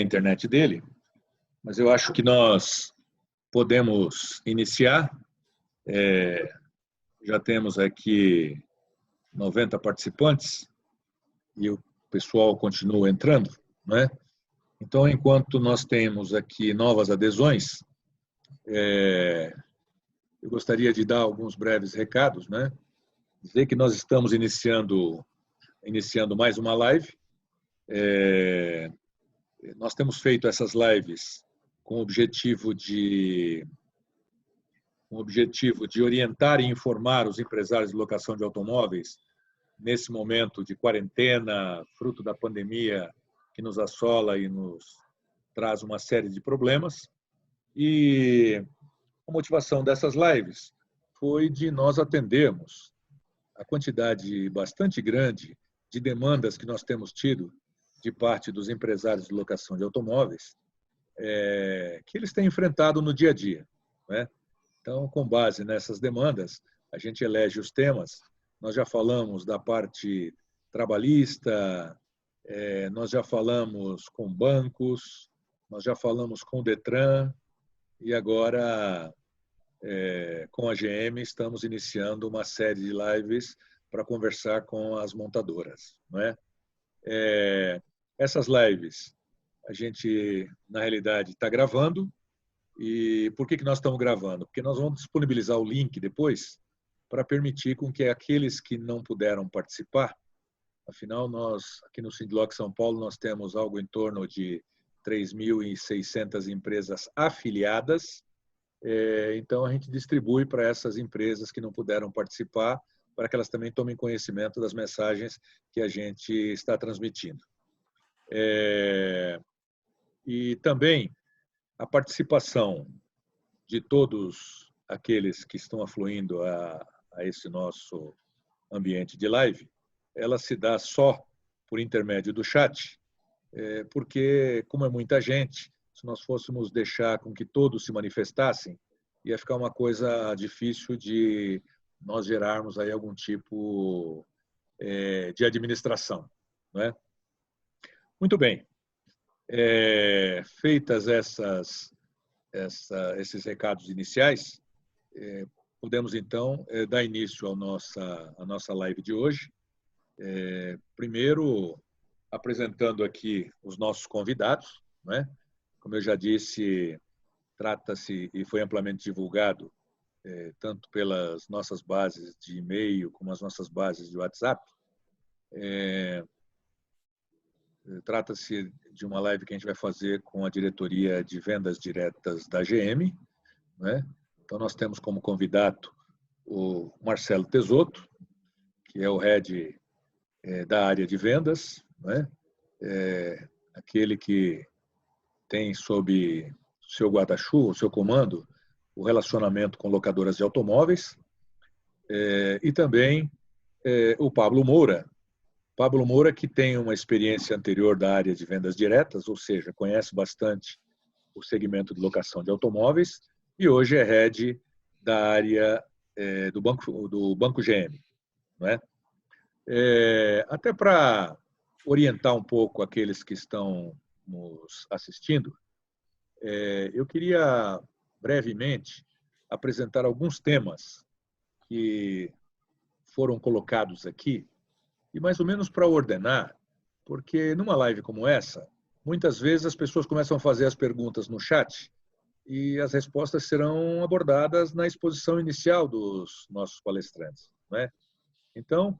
internet dele, mas eu acho que nós podemos iniciar. Já temos aqui 90 participantes e o pessoal continua entrando, né? Então, enquanto nós temos aqui novas adesões, eu gostaria de dar alguns breves recados, né? Dizer que nós estamos iniciando mais uma live. Nós temos feito essas lives com o objetivo de orientar e informar os empresários de locação de automóveis nesse momento de quarentena, fruto da pandemia que nos assola e nos traz uma série de problemas. E a motivação dessas lives foi de nós atendermos a quantidade bastante grande de demandas que nós temos tido de parte dos empresários de locação de automóveis, que eles têm enfrentado no dia a dia, né? Então, com base nessas demandas, a gente elege os temas. Nós já falamos da parte trabalhista, nós já falamos com bancos, nós já falamos com o Detran e agora, com a GM, estamos iniciando uma série de lives para conversar com as montadoras, não é? Essas lives a gente, na realidade, está gravando. E por que nós estamos gravando? Porque nós vamos disponibilizar o link depois para permitir com que aqueles que não puderam participar, afinal, nós, aqui no Sindlock São Paulo, nós temos algo em torno de 3.600 empresas afiliadas. Então, a gente distribui para essas empresas que não puderam participar, para que elas também tomem conhecimento das mensagens que a gente está transmitindo. E também a participação de todos aqueles que estão afluindo a esse nosso ambiente de live, ela se dá só por intermédio do chat, porque, como é muita gente, se nós fôssemos deixar com que todos se manifestassem, ia ficar uma coisa difícil de nós gerarmos aí algum tipo de administração, não é? Muito bem. Feitas esses recados iniciais, podemos então dar início à nossa live de hoje. Primeiro, apresentando aqui os nossos convidados, né? Como eu já disse, trata-se e foi amplamente divulgado tanto pelas nossas bases de e-mail como as nossas bases de WhatsApp. Trata-se de uma live que a gente vai fazer com a diretoria de vendas diretas da GM, né? Então, nós temos como convidado o Marcelo Tesotto, que é o head da área de vendas, né? Aquele que tem sob seu guarda-chuva, seu comando, o relacionamento com locadoras de automóveis. E também o Pablo Moura. Pablo Moura, que tem uma experiência anterior da área de vendas diretas, ou seja, conhece bastante o segmento de locação de automóveis e hoje é head da área do Banco GM, não é? Até para orientar um pouco aqueles que estão nos assistindo, eu queria brevemente apresentar alguns temas que foram colocados aqui e mais ou menos para ordenar, porque numa live como essa, muitas vezes as pessoas começam a fazer as perguntas no chat e as respostas serão abordadas na exposição inicial dos nossos palestrantes, não é? Então,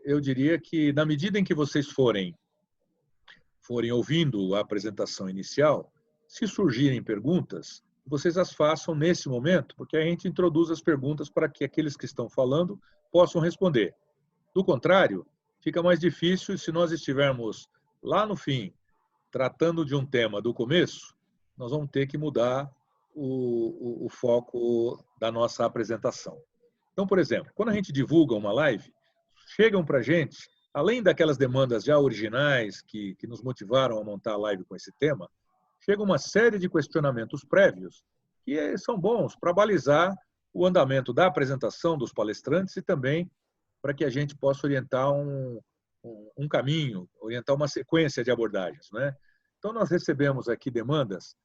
eu diria que na medida em que vocês forem ouvindo a apresentação inicial, se surgirem perguntas, vocês as façam nesse momento, porque a gente introduz as perguntas para que aqueles que estão falando possam responder. Do contrário, fica mais difícil se nós estivermos lá no fim, tratando de um tema do começo, nós vamos ter que mudar o foco da nossa apresentação. Então, por exemplo, quando a gente divulga uma live, chegam para a gente, além daquelas demandas já originais que nos motivaram a montar a live com esse tema, chega uma série de questionamentos prévios que são bons para balizar o andamento da apresentação dos palestrantes e também para que a gente possa orientar um caminho, orientar uma sequência de abordagens, né? Então, nós recebemos aqui demandas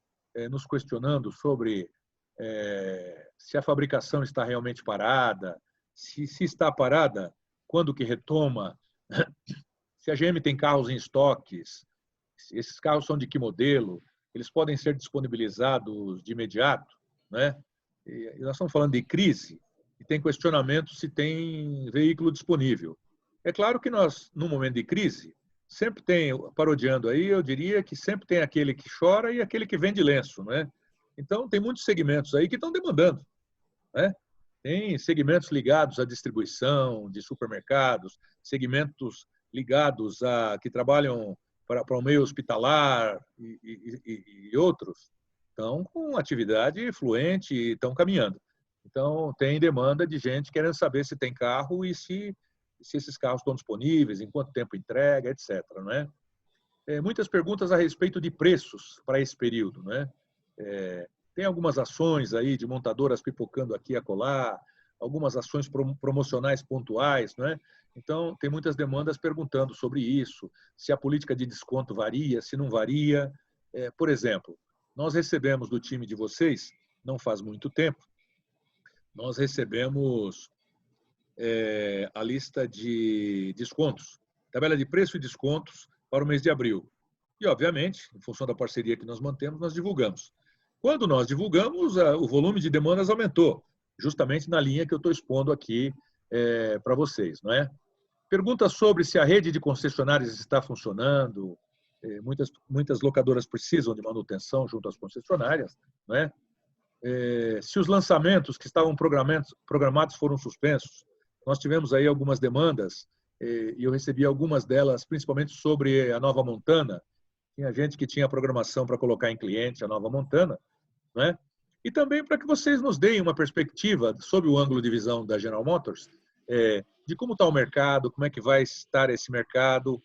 nos questionando sobre se a fabricação está realmente parada, se está parada, quando que retoma, se a GM tem carros em estoques, esses carros são de que modelo, eles podem ser disponibilizados de imediato, né? E nós estamos falando de crise e tem questionamento se tem veículo disponível. É claro que nós, num momento de crise, sempre tem, parodiando aí, eu diria que sempre tem aquele que chora e aquele que vende lenço, né? Então, tem muitos segmentos aí que estão demandando, né? Tem segmentos ligados à distribuição de supermercados, segmentos ligados a que trabalham para o meio hospitalar e outros, estão com atividade fluente e estão caminhando. Então, tem demanda de gente querendo saber se tem carro e se esses carros estão disponíveis, em quanto tempo entrega, etc. Não é? Muitas perguntas a respeito de preços para esse período. Não é? Tem algumas ações aí de montadoras pipocando aqui e acolá, algumas ações promocionais pontuais, não é? Então, tem muitas demandas perguntando sobre isso, se a política de desconto varia, se não varia. Por exemplo, nós recebemos do time de vocês, não faz muito tempo, nós recebemos a lista de descontos, tabela de preço e descontos para o mês de abril. E, obviamente, em função da parceria que nós mantemos, nós divulgamos. Quando nós divulgamos, o volume de demandas aumentou, justamente na linha que eu estou expondo aqui para vocês, não é? Pergunta sobre se a rede de concessionárias está funcionando. Muitas locadoras precisam de manutenção junto às concessionárias, não é? Se os lançamentos que estavam programados foram suspensos. Nós tivemos aí algumas demandas e eu recebi algumas delas, principalmente sobre a Nova Montana. Tinha gente que tinha programação para colocar em cliente a Nova Montana, né? E também para que vocês nos deem uma perspectiva sob o ângulo de visão da General Motors, de como está o mercado, como é que vai estar esse mercado,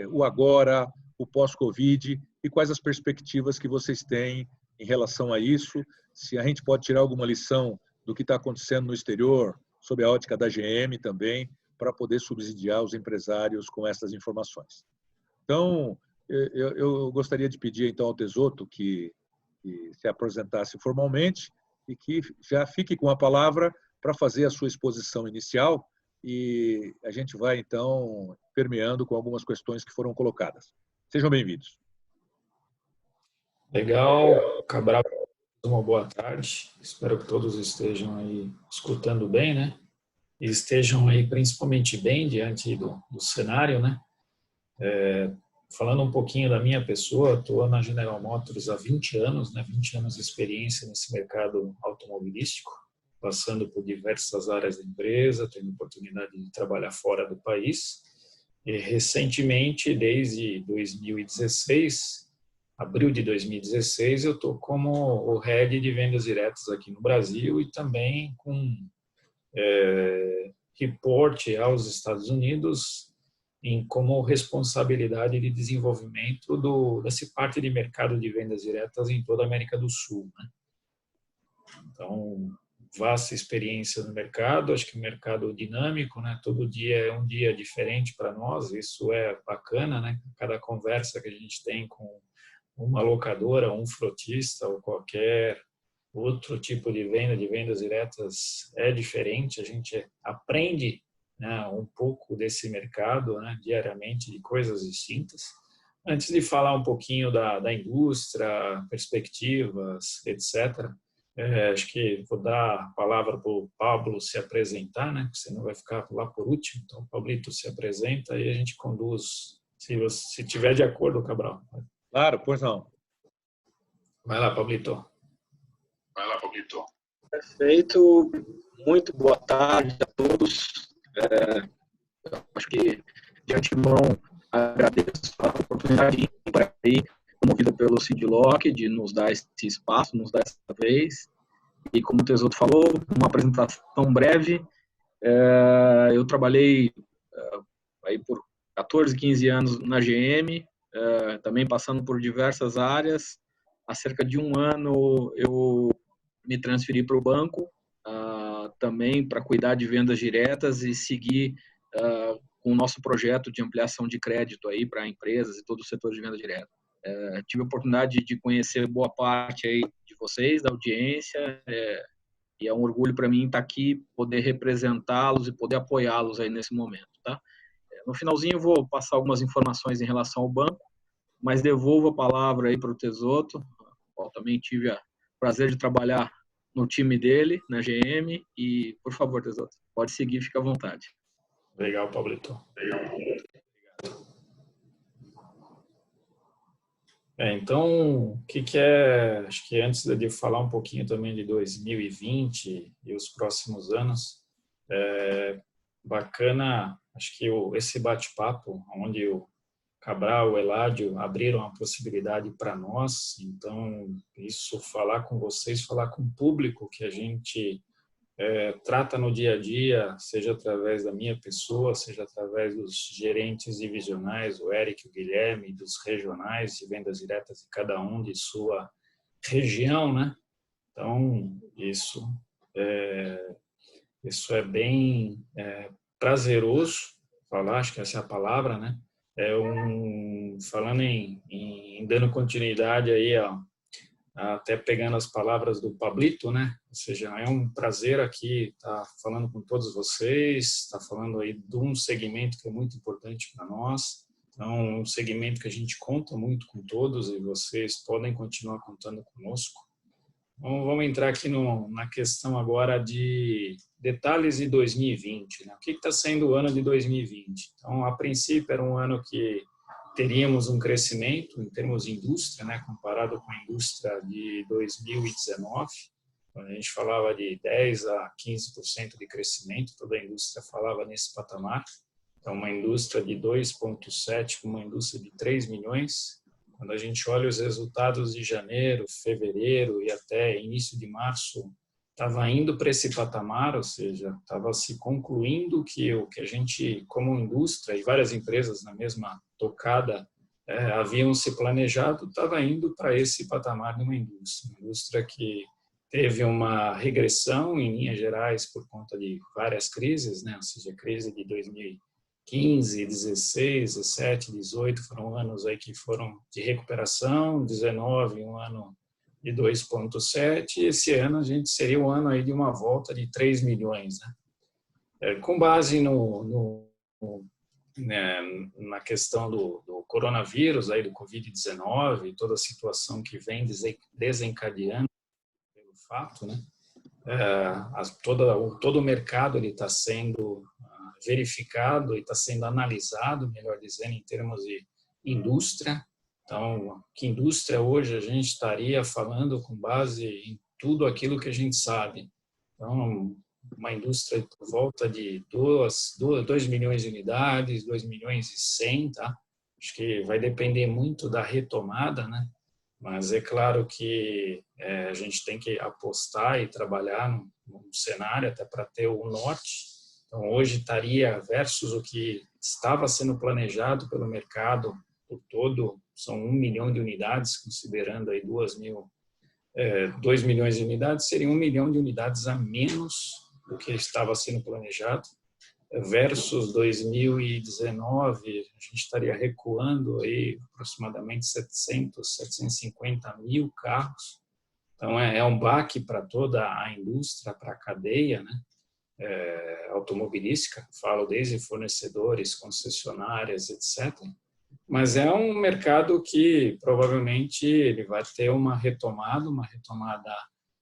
o agora, o pós-Covid e quais as perspectivas que vocês têm em relação a isso, se a gente pode tirar alguma lição do que está acontecendo no exterior, sob a ótica da GM também, para poder subsidiar os empresários com essas informações. Então, eu gostaria de pedir então ao Tezotto que se apresentasse formalmente e que já fique com a palavra para fazer a sua exposição inicial e a gente vai então permeando com algumas questões que foram colocadas. Sejam bem-vindos. Legal, Cabral, uma boa tarde. Espero que todos estejam aí escutando bem, né? E estejam aí principalmente bem diante do cenário, né? Falando um pouquinho da minha pessoa, estou na General Motors há 20 anos, né? 20 anos de experiência nesse mercado automobilístico, passando por diversas áreas da empresa, tendo oportunidade de trabalhar fora do país. E recentemente, desde 2016, abril de 2016, eu estou como o head de vendas diretas aqui no Brasil e também com reporte aos Estados Unidos como responsabilidade de desenvolvimento dessa parte de mercado de vendas diretas em toda a América do Sul, né? Então, vasta experiência no mercado, acho que o mercado dinâmico, né? Todo dia é um dia diferente para nós, isso é bacana, né? Cada conversa que a gente tem com uma locadora, um frotista ou qualquer outro tipo de vendas diretas é diferente, a gente aprende, né, um pouco desse mercado, né, diariamente, de coisas distintas. Antes de falar um pouquinho da indústria, perspectivas, etc., acho que vou dar a palavra para o Pablo se apresentar, né, senão vai ficar lá por último. Então, o Pablito se apresenta e a gente conduz, se tiver de acordo, Cabral. Claro, pois não. Vai lá, Pablito. Perfeito. Muito boa tarde a todos. Acho que, de antemão, agradeço a oportunidade de ir por aí, promovida pelo Cid Locke, de nos dar esse espaço, nos dar essa vez. E, como o Tezotto falou, uma apresentação breve. Eu trabalhei aí por 14, 15 anos na GM, também passando por diversas áreas. Há cerca de um ano, eu me transferi para o banco, também para cuidar de vendas diretas e seguir com o nosso projeto de ampliação de crédito aí para empresas e todo o setor de venda direta. Tive a oportunidade de conhecer boa parte aí de vocês, da audiência, e é um orgulho para mim estar aqui, poder representá-los e poder apoiá-los aí nesse momento, tá? No finalzinho eu vou passar algumas informações em relação ao banco, mas devolvo a palavra aí para o Tezotto. Eu também tive o prazer de trabalhar no time dele, na GM, e, por favor, Tezotto, pode seguir, fica à vontade. Legal, Pablito. Então, o que é, acho que antes de eu falar um pouquinho também de 2020 e os próximos anos, bacana, acho que esse bate-papo, onde o Cabral, o Eládio abriram a possibilidade para nós, então, isso, falar com vocês, falar com o público que a gente trata no dia a dia, seja através da minha pessoa, seja através dos gerentes divisionais, o Eric, o Guilherme, dos regionais de vendas diretas de cada um de sua região, né? Então, isso é bem prazeroso falar, acho que essa é a palavra, né? Falando em dando continuidade aí, ó, até pegando as palavras do Pablito, né? Ou seja, é um prazer aqui estar falando com todos vocês, estar falando aí de um segmento que é muito importante para nós. Então, um segmento que a gente conta muito com todos e vocês podem continuar contando conosco. Então, vamos entrar aqui na questão agora de detalhes de 2020, né? O que está sendo o ano de 2020? Então, a princípio, era um ano que teríamos um crescimento em termos de indústria, né, comparado com a indústria de 2019, quando a gente falava de 10 a 15% de crescimento, toda a indústria falava nesse patamar. Então, uma indústria de 2,7 com uma indústria de 3 milhões. Quando a gente olha os resultados de janeiro, fevereiro e até início de março, estava indo para esse patamar, ou seja, estava se concluindo que o que a gente, como indústria e várias empresas na mesma tocada, haviam se planejado, estava indo para esse patamar de uma indústria que teve uma regressão em linhas gerais por conta de várias crises, né? Ou seja, a crise de 2015, 16, 17, 18 foram anos aí que foram de recuperação, 19 um ano de 2,7, e esse ano a gente seria um ano aí de uma volta de 3 milhões, né? Com base na questão do coronavírus, aí do Covid-19, toda a situação que vem desencadeando pelo fato, né? Todo o mercado está sendo verificado e está sendo analisado, melhor dizendo, em termos de indústria. Então, que indústria hoje a gente estaria falando com base em tudo aquilo que a gente sabe? Então, uma indústria por volta de 2 milhões de unidades, 2 milhões e 100, tá? Acho que vai depender muito da retomada, né? Mas é claro que a gente tem que apostar e trabalhar num cenário até para ter o norte. Então, hoje estaria versus o que estava sendo planejado pelo mercado por todo, são 1 milhão de unidades, considerando aí 2 milhões de unidades, seria 1 milhão de unidades a menos do que estava sendo planejado, versus 2019, a gente estaria recuando aí aproximadamente 750 mil carros. Então, é um baque para toda a indústria, para a cadeia, né? Automobilística, falo desde fornecedores, concessionárias, etc. Mas é um mercado que provavelmente ele vai ter uma retomada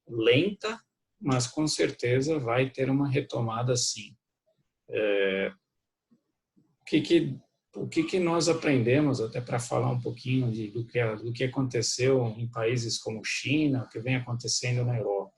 lenta, mas com certeza vai ter uma retomada sim. O que nós aprendemos, até para falar um pouquinho do que aconteceu em países como China, o que vem acontecendo na Europa?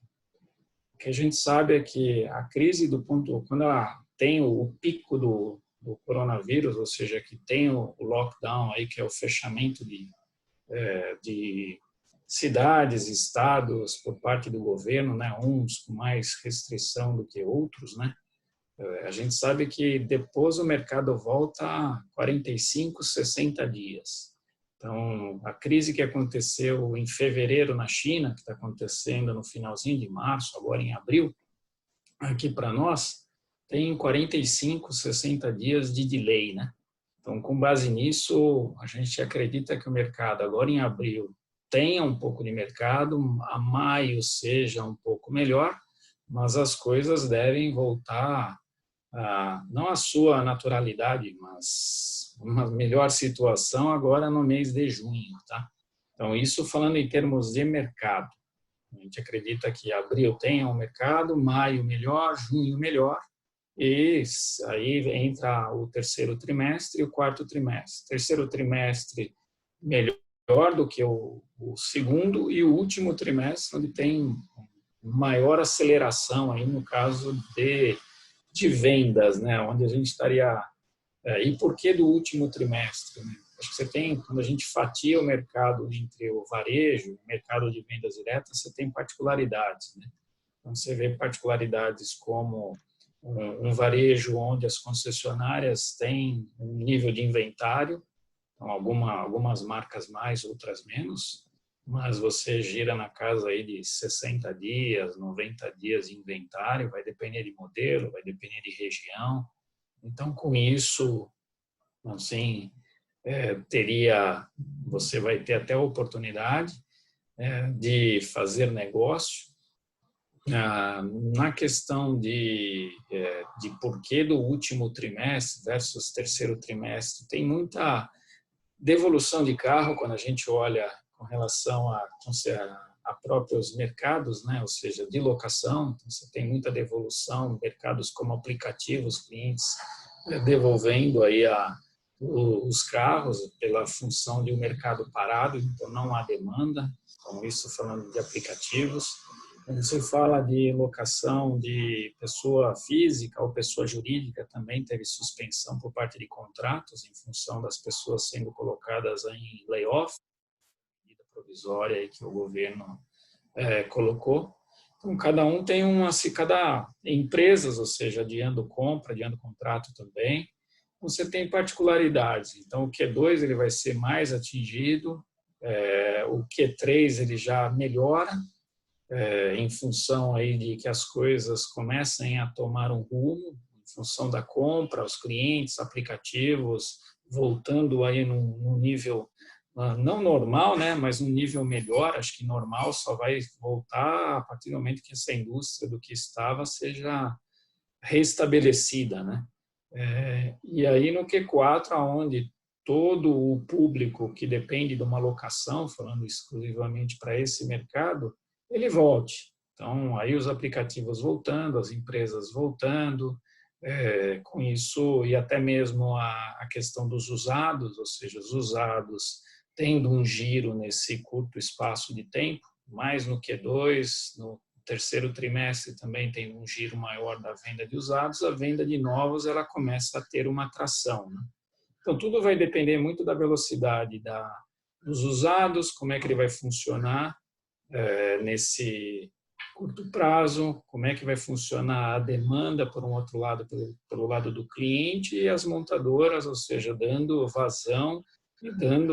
O que a gente sabe é que a crise quando ela tem o pico do coronavírus, ou seja, que tem o lockdown aí, que é o fechamento de cidades, estados por parte do governo, né, uns com mais restrição do que outros, né? A gente sabe que depois o mercado volta a 45, 60 dias. Então, a crise que aconteceu em fevereiro na China, que está acontecendo no finalzinho de março, agora em abril, aqui para nós, tem 45, 60 dias de delay, né? Então, com base nisso, a gente acredita que o mercado, agora em abril, tenha um pouco de mercado, a maio seja um pouco melhor, mas as coisas devem voltar, não à sua naturalidade, mas uma melhor situação agora no mês de junho. Tá? Então, isso falando em termos de mercado. A gente acredita que abril tenha um mercado, maio melhor, junho melhor, e aí entra o terceiro trimestre e o quarto trimestre. Terceiro trimestre melhor do que o segundo, e o último trimestre onde tem maior aceleração aí no caso de vendas, né? Onde a gente estaria... E por que do último trimestre? Né? Acho que você tem, quando a gente fatia o mercado entre o varejo e o mercado de vendas diretas, você tem particularidades, né? Então, você vê particularidades como um varejo onde as concessionárias têm um nível de inventário, então algumas marcas mais, outras menos, mas você gira na casa aí de 60 dias, 90 dias de inventário, vai depender de modelo, vai depender de região. Então, com isso, assim, você vai ter até a oportunidade de fazer negócio. Na questão de porquê do último trimestre versus terceiro trimestre, tem muita devolução de carro quando a gente olha com relação a próprios mercados, né? Ou seja, de locação. Então, você tem muita devolução, mercados como aplicativos, clientes devolvendo aí os carros pela função de um mercado parado, então não há demanda. Então, isso falando de aplicativos. Quando você fala de locação de pessoa física ou pessoa jurídica, também teve suspensão por parte de contratos em função das pessoas sendo colocadas em layoff, medida provisória aí que o governo colocou. Então, cada um tem cada empresas, ou seja, adiando compra, adiando contrato também. Você tem particularidades. Então, o Q2 ele vai ser mais atingido, o Q3 ele já melhora, em função aí de que as coisas comecem a tomar um rumo, em função da compra, os clientes, aplicativos, voltando aí num nível não normal, né, mas um nível melhor. Acho que normal só vai voltar a partir do momento que essa indústria do que estava seja restabelecida, né? E aí no Q4, onde todo o público que depende de uma locação, falando exclusivamente para esse mercado, ele volte. Então, aí os aplicativos voltando, as empresas voltando, com isso, e até mesmo a questão dos usados, ou seja, os usados tendo um giro nesse curto espaço de tempo, mais no Q2, no terceiro trimestre também tem um giro maior da venda de usados, a venda de novos ela começa a ter uma atração, né? Então, tudo vai depender muito da velocidade dos usados, como é que ele vai funcionar nesse curto prazo, como é que vai funcionar a demanda, por um outro lado, pelo lado do cliente, e as montadoras, ou seja, dando vazão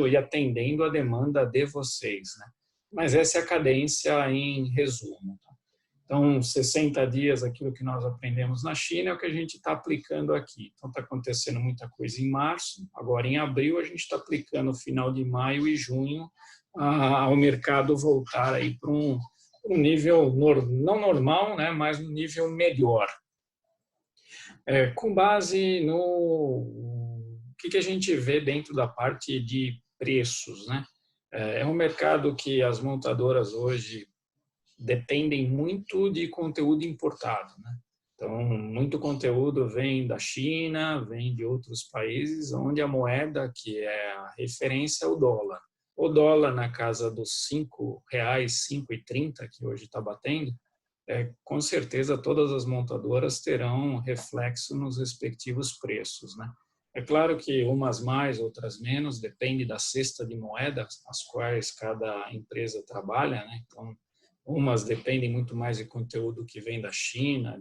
e atendendo a demanda de vocês, né? Mas essa é a cadência em resumo. Então, 60 dias, aquilo que nós aprendemos na China é o que a gente está aplicando aqui. Então, está acontecendo muita coisa em março, agora em abril a gente está aplicando final de maio e junho ao mercado voltar aí para um nível não normal, né, mas um nível melhor. Com base no que a gente vê dentro da parte de preços, né? É um mercado que as montadoras hoje dependem muito de conteúdo importado, né? Então, muito conteúdo vem da China, vem de outros países, onde a moeda que é a referência é o dólar. O dólar na casa dos R$ 5,00, 5,30, que hoje está batendo, com certeza todas as montadoras terão reflexo nos respectivos preços, né? É claro que umas mais, outras menos, depende da cesta de moedas as quais cada empresa trabalha, né? Então, umas dependem muito mais de conteúdo que vem da China,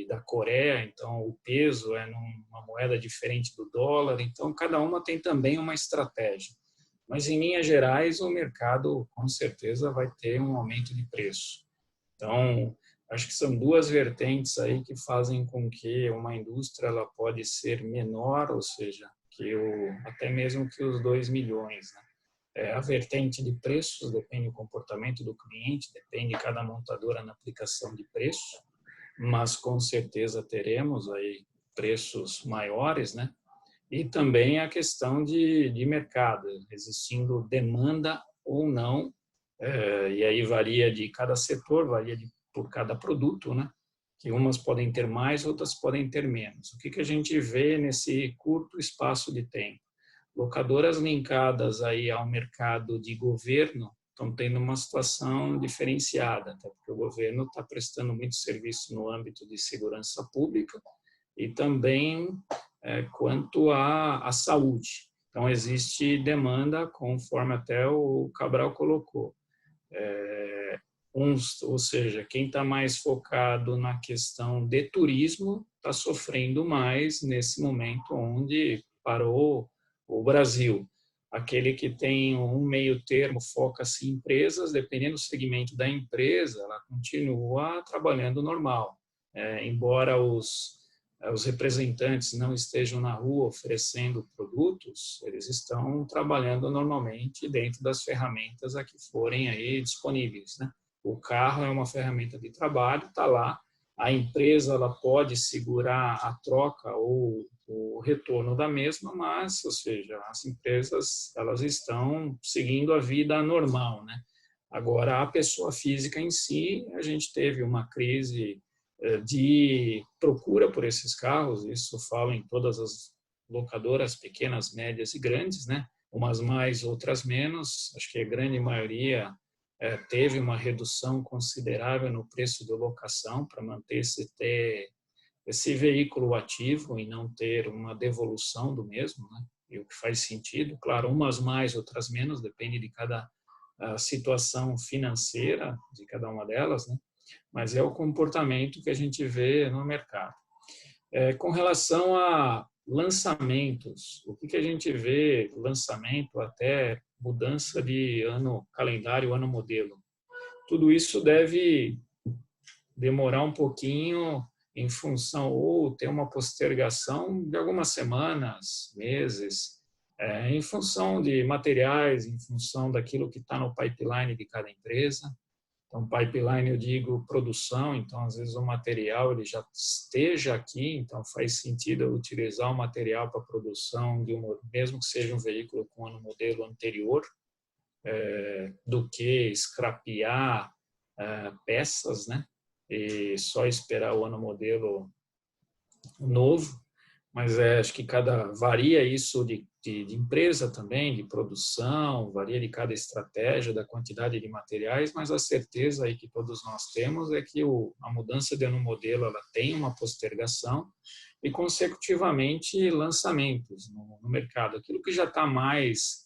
da Coreia, então o peso é numa moeda diferente do dólar, então cada uma tem também uma estratégia. Mas, em linhas gerais, o mercado, com certeza, vai ter um aumento de preço. Então, acho que são duas vertentes aí que fazem com que uma indústria ela pode ser menor, ou seja, até mesmo que os 2 milhões. Né? A vertente de preços depende do comportamento do cliente, depende de cada montadora na aplicação de preço, mas com certeza teremos aí preços maiores, né? E também a questão de mercado, existindo demanda ou não, e aí varia de cada setor, varia por cada produto, né? Que umas podem ter mais, outras podem ter menos. O que a gente vê nesse curto espaço de tempo? Locadoras linkadas aí ao mercado de governo estão tendo uma situação diferenciada, até porque o governo está prestando muito serviço no âmbito de segurança pública e também quanto à saúde. Então, existe demanda, conforme até o Cabral colocou. Ou seja, quem está mais focado na questão de turismo está sofrendo mais nesse momento onde parou o Brasil. Aquele que tem um meio termo foca-se em empresas, dependendo do segmento da empresa, ela continua trabalhando normal. Embora os representantes não estejam na rua oferecendo produtos, eles estão trabalhando normalmente dentro das ferramentas a que forem aí disponíveis, né? O carro é uma ferramenta de trabalho, está lá. A empresa ela pode segurar a troca ou o retorno da mesma, mas, ou seja, as empresas elas estão seguindo a vida normal, né? Agora, a pessoa física em si, a gente teve uma crise de procura por esses carros, isso falo em todas as locadoras, pequenas, médias e grandes, né? Umas mais, outras menos, acho que a grande maioria teve uma redução considerável no preço de locação para manter esse veículo ativo e não ter uma devolução do mesmo, né? E o que faz sentido, claro, umas mais, outras menos, depende de cada situação financeira de cada uma delas, né? Mas é o comportamento que a gente vê no mercado. Com relação a lançamentos, o que a gente vê, lançamento até mudança de ano calendário, ano modelo. Tudo isso deve demorar um pouquinho em função ou ter uma postergação de algumas semanas, meses, em função de materiais, em função daquilo que está no pipeline de cada empresa. Então, pipeline, eu digo produção, então, às vezes, o material ele já esteja aqui, então faz sentido eu utilizar o material para produção, mesmo que seja um veículo com ano modelo anterior, do que scrapear peças, né? E só esperar o ano modelo novo. Mas acho que varia isso de empresa também, de produção, varia de cada estratégia, da quantidade de materiais, mas a certeza aí que todos nós temos é que a mudança de ano modelo ela tem uma postergação e, consecutivamente, lançamentos no mercado. Aquilo que já está mais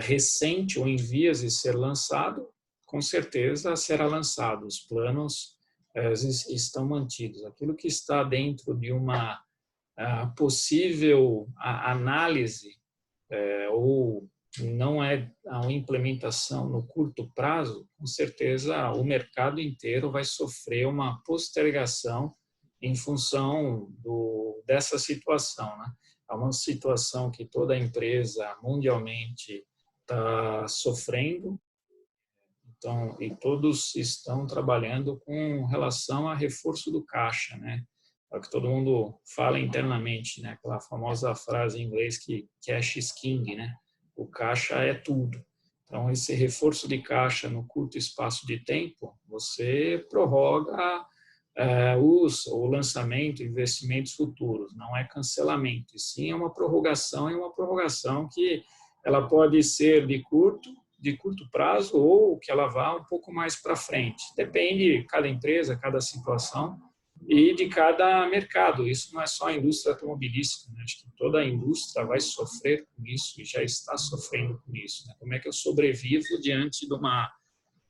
recente ou em vias de ser lançado, com certeza será lançado. Os planos estão mantidos. Aquilo que está dentro de uma possível análise ou não é a implementação no curto prazo, com certeza o mercado inteiro vai sofrer uma postergação em função dessa situação, né? É uma situação que toda empresa mundialmente está sofrendo, então, e todos estão trabalhando com relação a reforço do caixa, né? É o que todo mundo fala internamente, né? Aquela famosa frase em inglês que cash is king, né? O caixa é tudo. Então, esse reforço de caixa no curto espaço de tempo, você prorroga o lançamento, investimentos futuros. Não é cancelamento, e sim é uma prorrogação, e uma prorrogação que ela pode ser de curto prazo ou que ela vá um pouco mais para frente. Depende de cada empresa, cada situação e de cada mercado. Isso não é só a indústria automobilística, né? Acho que toda a indústria vai sofrer com isso e já está sofrendo com isso, né? Como é que eu sobrevivo diante de uma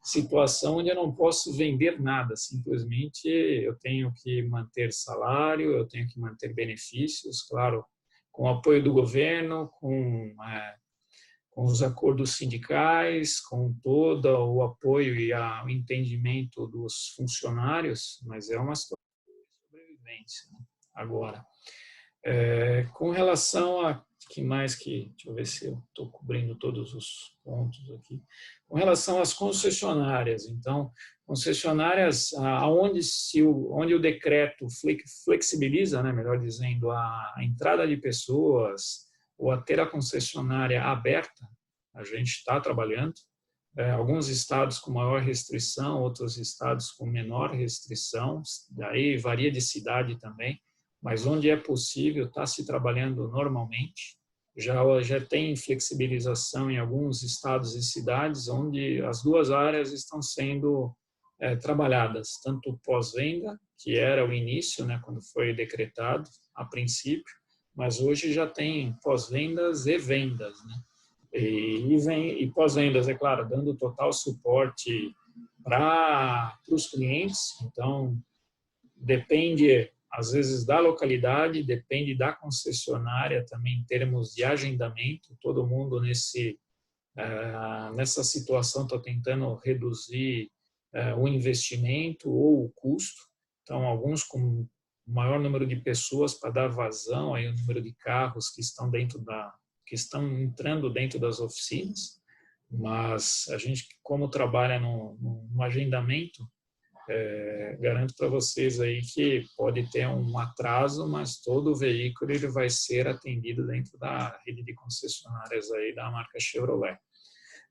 situação onde eu não posso vender nada, simplesmente eu tenho que manter salário, eu tenho que manter benefícios, claro, com o apoio do governo, com os acordos sindicais, com todo o apoio e o entendimento dos funcionários, mas é uma situação de sobrevivência, né? Agora, Com relação a que mais que, deixa eu ver se eu estou cobrindo todos os pontos aqui. Com relação às concessionárias, então, concessionárias onde o decreto flexibiliza, né, melhor dizendo, a entrada de pessoas ou a ter a concessionária aberta, a gente está trabalhando. Alguns estados com maior restrição, outros estados com menor restrição, daí varia de cidade também, mas onde é possível está se trabalhando normalmente. Já tem flexibilização em alguns estados e cidades onde as duas áreas estão sendo trabalhadas, tanto pós-venda, que era o início, né, quando foi decretado a princípio, mas hoje já tem pós-vendas e vendas, né? E pós-vendas, é claro, dando total suporte para os clientes. Então, depende, às vezes, da localidade, depende da concessionária também em termos de agendamento. Todo mundo nessa situação está tentando reduzir o investimento ou o custo. Então, alguns com maior número de pessoas para dar vazão aí o número de carros que estão entrando dentro das oficinas, mas a gente, como trabalha no agendamento, garanto para vocês aí que pode ter um atraso, mas todo o veículo ele vai ser atendido dentro da rede de concessionárias aí da marca Chevrolet.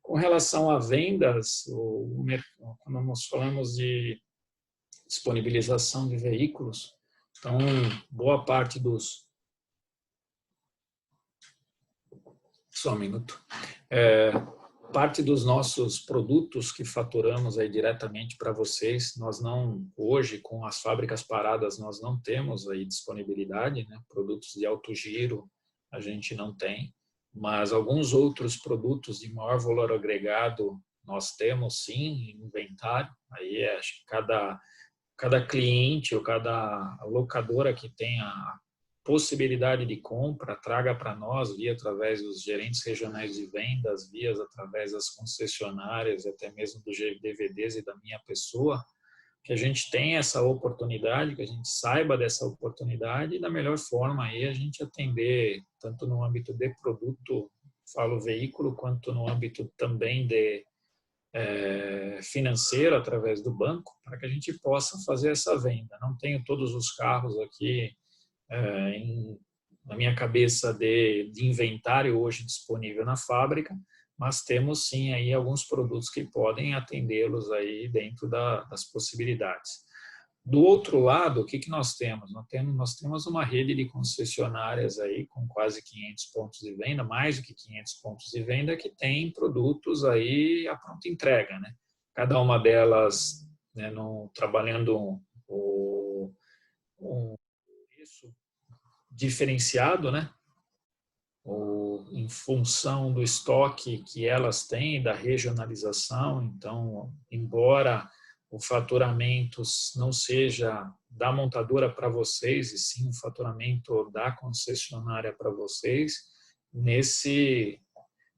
Com relação a vendas, quando nós falamos de disponibilização de veículos, então boa parte dos Só um minuto. Parte dos nossos produtos que faturamos aí diretamente para vocês, nós não, hoje, com as fábricas paradas, nós não temos aí disponibilidade, né? Produtos de alto giro a gente não tem, mas alguns outros produtos de maior valor agregado nós temos sim em inventário. Aí acho que cada cliente ou cada locadora que tenha possibilidade de compra, traga para nós, via através dos gerentes regionais de vendas, via através das concessionárias, até mesmo dos DVDs e da minha pessoa, que a gente tenha essa oportunidade, que a gente saiba dessa oportunidade e da melhor forma aí a gente atender, tanto no âmbito de produto, falo veículo, quanto no âmbito também de financeiro, através do banco, para que a gente possa fazer essa venda. Não tenho todos os carros aqui na minha cabeça de inventário hoje disponível na fábrica, mas temos sim aí alguns produtos que podem atendê-los aí dentro das possibilidades. Do outro lado, o que nós temos? Nós temos uma rede de concessionárias aí com quase 500 pontos de venda, mais do que 500 pontos de venda, que tem produtos aí à pronta entrega, né? Cada uma delas, né, trabalhando um preço diferenciado, né? Em função do estoque que elas têm, da regionalização. Então, embora o faturamento não seja da montadora para vocês, e sim o faturamento da concessionária para vocês, nesse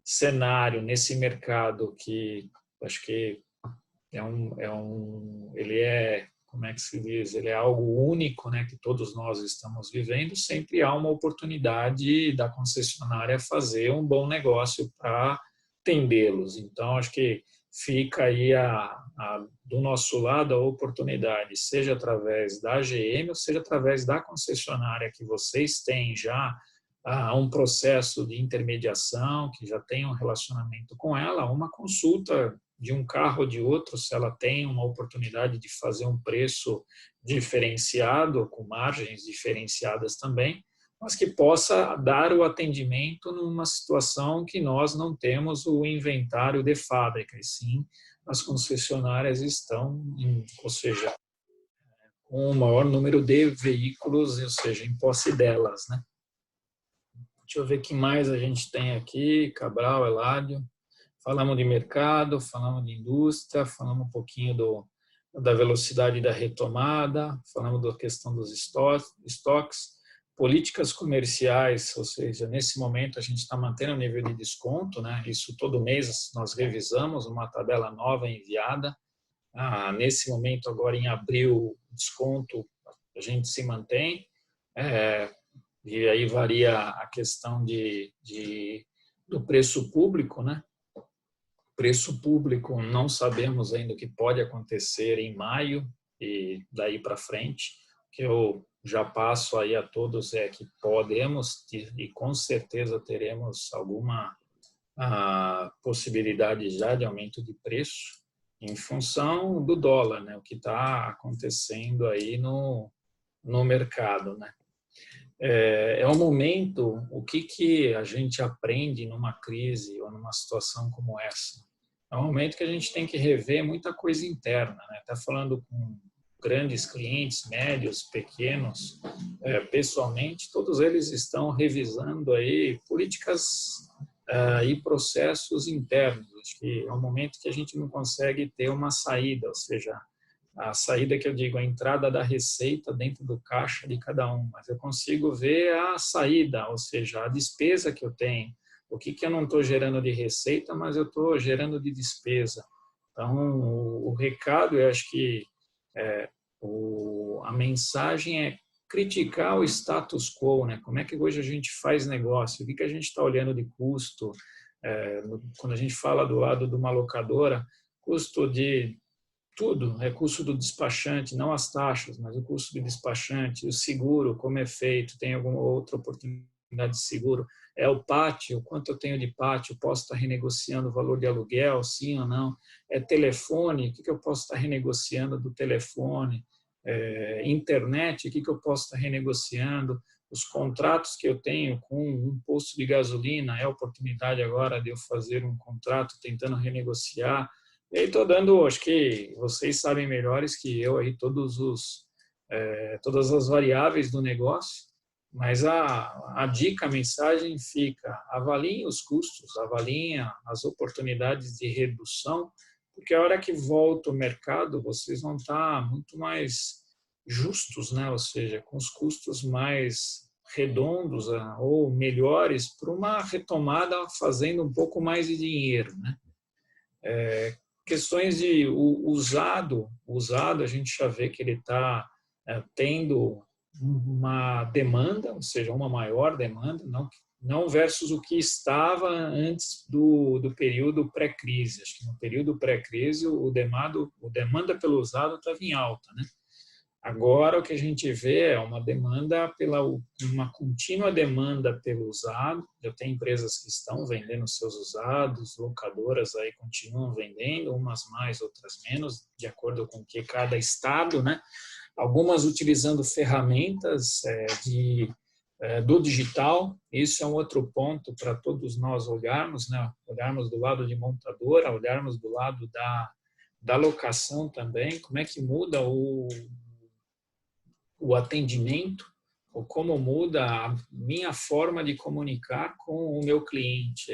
cenário, nesse mercado que acho que como é que se diz? Ele é algo único, né, que todos nós estamos vivendo. Sempre há uma oportunidade da concessionária fazer um bom negócio para atendê-los. Então, acho que fica aí do nosso lado a oportunidade, seja através da GM ou seja através da concessionária que vocês têm já um processo de intermediação, que já tem um relacionamento com ela, uma consulta de um carro ou de outro, se ela tem uma oportunidade de fazer um preço diferenciado, com margens diferenciadas também, mas que possa dar o atendimento numa situação que nós não temos o inventário de fábrica, e sim as concessionárias estão, ou seja, com o maior número de veículos, ou seja, em posse delas, né? Deixa eu ver o que mais a gente tem aqui, Cabral, Eládio. Falamos de mercado, falamos de indústria, falamos um pouquinho da velocidade da retomada, falamos da questão dos estoques, políticas comerciais, ou seja, nesse momento a gente está mantendo o nível de desconto, né? Isso todo mês nós revisamos, uma tabela nova enviada. Nesse momento, agora em abril, o desconto a gente se mantém. e aí varia a questão do preço público, né? Preço público, não sabemos ainda o que pode acontecer em maio e daí para frente. O que eu já passo aí a todos é que podemos e com certeza teremos alguma possibilidade já de aumento de preço em função do dólar, né? O que está acontecendo aí no mercado, né? É um momento, o que a gente aprende numa crise ou numa situação como essa? É um momento que a gente tem que rever muita coisa interna, né? Está falando com grandes clientes, médios, pequenos, pessoalmente, todos eles estão revisando aí políticas e processos internos. Acho que é um momento que a gente não consegue ter uma saída, ou seja, a saída que eu digo, a entrada da receita dentro do caixa de cada um, mas eu consigo ver a saída, ou seja, a despesa que eu tenho, o que eu não estou gerando de receita, mas eu estou gerando de despesa. Então, o recado, eu acho que a mensagem é criticar o status quo, né? Como é que hoje a gente faz negócio? O que a gente está olhando de custo? Quando a gente fala do lado de uma locadora, custo de tudo, é custo do despachante, não as taxas, mas o custo do despachante, o seguro, como é feito, tem alguma outra oportunidade de seguro, é o pátio, quanto eu tenho de pátio, posso estar renegociando o valor de aluguel, sim ou não, é telefone, o que eu posso estar renegociando do telefone, internet, o que eu posso estar renegociando, os contratos que eu tenho com um posto de gasolina, é a oportunidade agora de eu fazer um contrato tentando renegociar. E aí estou dando, acho que vocês sabem melhores que eu aí todas as variáveis do negócio, mas a dica, a mensagem fica: avaliem os custos, avaliem as oportunidades de redução, porque a hora que volta o mercado, vocês vão estar muito mais justos, né? Ou seja, com os custos mais redondos ou melhores para uma retomada fazendo um pouco mais de dinheiro, né? Questões de usado, a gente já vê que ele está tendo uma demanda, ou seja, uma maior demanda, não versus o que estava antes do período pré-crise. Acho que no período pré-crise o demanda pelo usado estava em alta, né? Agora o que a gente vê é uma contínua demanda pelo usado. Eu tenho empresas que estão vendendo seus usados, locadoras aí continuam vendendo, umas mais, outras menos, de acordo com que cada estado, né? Algumas utilizando ferramentas do digital. Isso é um outro ponto para todos nós olharmos, né? Olharmos do lado de montadora, olharmos do lado da locação também, como é que muda o atendimento, ou como muda a minha forma de comunicar com o meu cliente.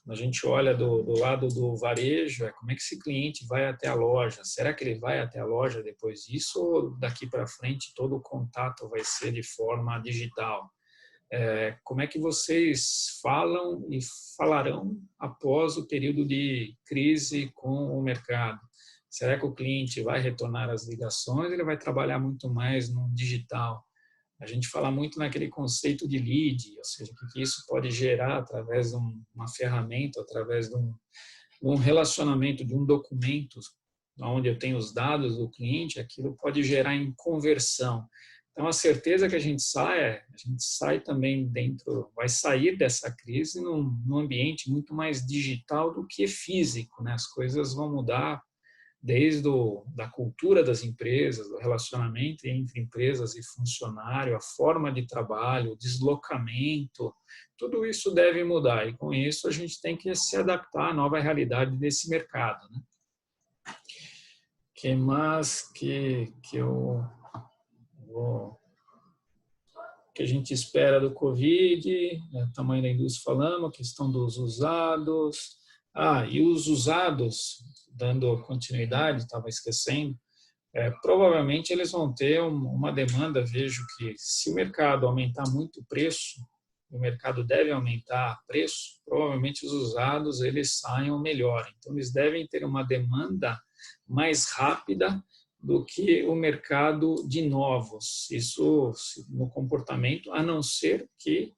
A gente olha do lado do varejo, como é que esse cliente vai até a loja? Será que ele vai até a loja depois disso ou daqui para frente todo o contato vai ser de forma digital? Como é que vocês falam e falarão após o período de crise com o mercado? Será que o cliente vai retornar às ligações? Ele vai trabalhar muito mais no digital? A gente fala muito naquele conceito de lead, ou seja, o que isso pode gerar através de uma ferramenta, através de um relacionamento, de um documento, onde eu tenho os dados do cliente, aquilo pode gerar em conversão. Então, a certeza que a gente sai também vai sair dessa crise num ambiente muito mais digital do que físico, né? As coisas vão mudar desde da cultura das empresas, do relacionamento entre empresas e funcionário, a forma de trabalho, o deslocamento, tudo isso deve mudar. E com isso a gente tem que se adaptar à nova realidade desse mercado, né? Que mais que a gente espera do Covid, tamanho da indústria falando, a questão dos usados. E os usados, dando continuidade, estava esquecendo, provavelmente eles vão ter uma demanda. Vejo que se o mercado aumentar muito o preço, o mercado deve aumentar preço, provavelmente os usados eles saiam melhor. Então eles devem ter uma demanda mais rápida do que o mercado de novos. Isso no comportamento, a não ser que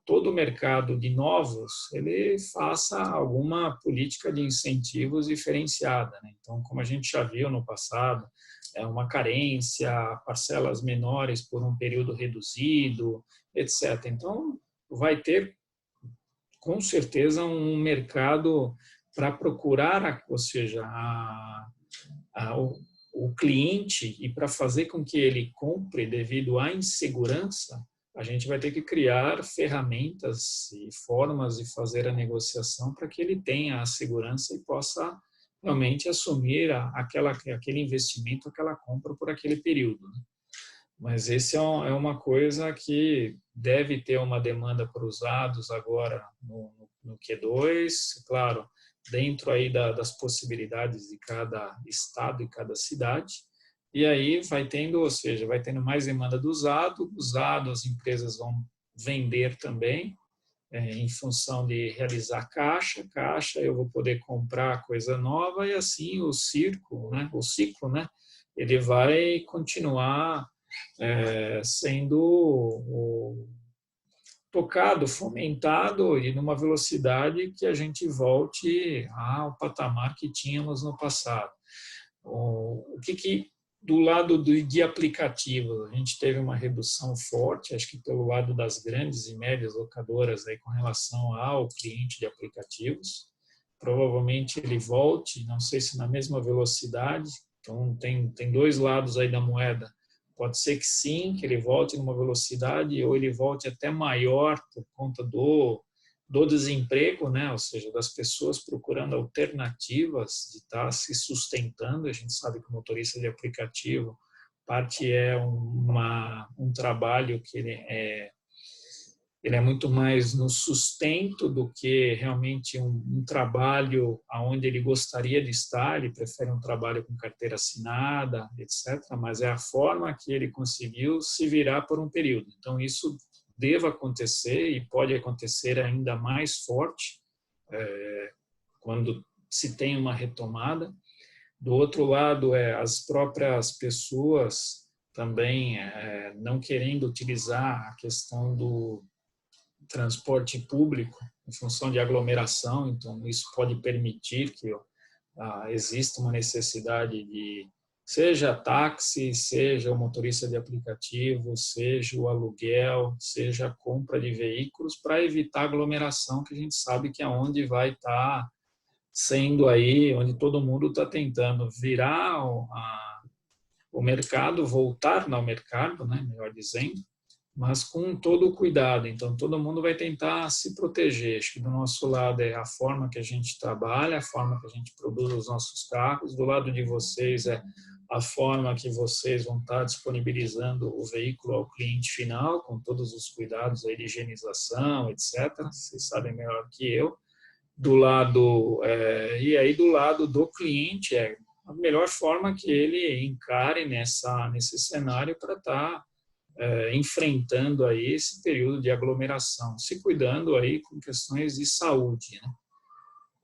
todo o mercado de novos ele faça alguma política de incentivos diferenciada, né? Então, como a gente já viu no passado, é uma carência, parcelas menores por um período reduzido, etc. Então, vai ter, com certeza, um mercado para procurar, ou seja, o cliente, e para fazer com que ele compre devido à insegurança, a gente vai ter que criar ferramentas e formas de fazer a negociação para que ele tenha a segurança e possa realmente assumir aquele investimento, aquela compra por aquele período, né? Mas esse é uma coisa que deve ter uma demanda por usados agora no Q2, claro, dentro aí das possibilidades de cada estado e cada cidade. E aí vai tendo, ou seja, vai tendo mais demanda do usado as empresas vão vender também, em função de realizar caixa, eu vou poder comprar coisa nova e assim o ciclo, né, ele vai continuar sendo tocado, fomentado e numa velocidade que a gente volte ao patamar que tínhamos no passado. O que do lado de aplicativos, a gente teve uma redução forte, acho que pelo lado das grandes e médias locadoras aí com relação ao cliente de aplicativos. Provavelmente ele volte, não sei se na mesma velocidade, então tem dois lados aí da moeda. Pode ser que sim, que ele volte numa velocidade ou ele volte até maior por conta do desemprego, né? Ou seja, das pessoas procurando alternativas de estar se sustentando. A gente sabe que o motorista de aplicativo, parte é um trabalho que ele é muito mais no sustento do que realmente um trabalho onde ele gostaria de estar. Ele prefere um trabalho com carteira assinada, etc. Mas é a forma que ele conseguiu se virar por um período. Então, isso deva acontecer e pode acontecer ainda mais forte quando se tem uma retomada. Do outro lado, as próprias pessoas também não querendo utilizar a questão do transporte público em função de aglomeração, então isso pode permitir que exista uma necessidade de, seja táxi, seja o motorista de aplicativo, seja o aluguel, seja a compra de veículos, para evitar aglomeração, que a gente sabe que é onde vai estar sendo aí, onde todo mundo está tentando virar o mercado, voltar ao mercado, né, melhor dizendo, mas com todo o cuidado. Então, todo mundo vai tentar se proteger. Acho que do nosso lado é a forma que a gente trabalha, a forma que a gente produz os nossos carros. Do lado de vocês é a forma que vocês vão estar disponibilizando o veículo ao cliente final, com todos os cuidados aí de higienização, etc. Vocês sabem melhor que eu. E aí do lado do cliente é a melhor forma que ele encare nesse cenário para estar enfrentando aí esse período de aglomeração, se cuidando aí com questões de saúde,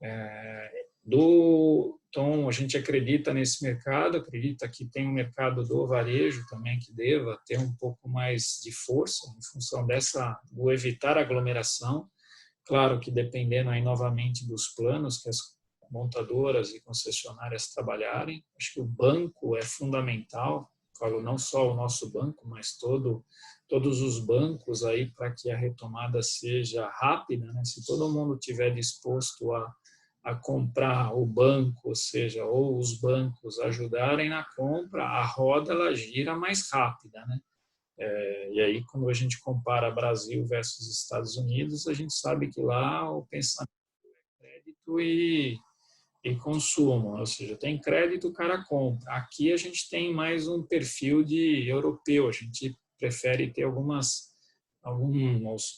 né? Então, a gente acredita nesse mercado, acredita que tem um mercado do varejo também que deva ter um pouco mais de força em função do evitar aglomeração. Claro que dependendo aí novamente dos planos que as montadoras e concessionárias trabalharem, acho que o banco é fundamental. Falo não só o nosso banco, mas todos os bancos aí para que a retomada seja rápida, né? Se todo mundo tiver disposto a comprar o banco, ou seja, ou os bancos ajudarem na compra, a roda ela gira mais rápida, né? E aí, quando a gente compara Brasil versus Estados Unidos, a gente sabe que lá o pensamento é crédito e consumo, ou seja, tem crédito, o cara compra. Aqui a gente tem mais um perfil de europeu, a gente prefere ter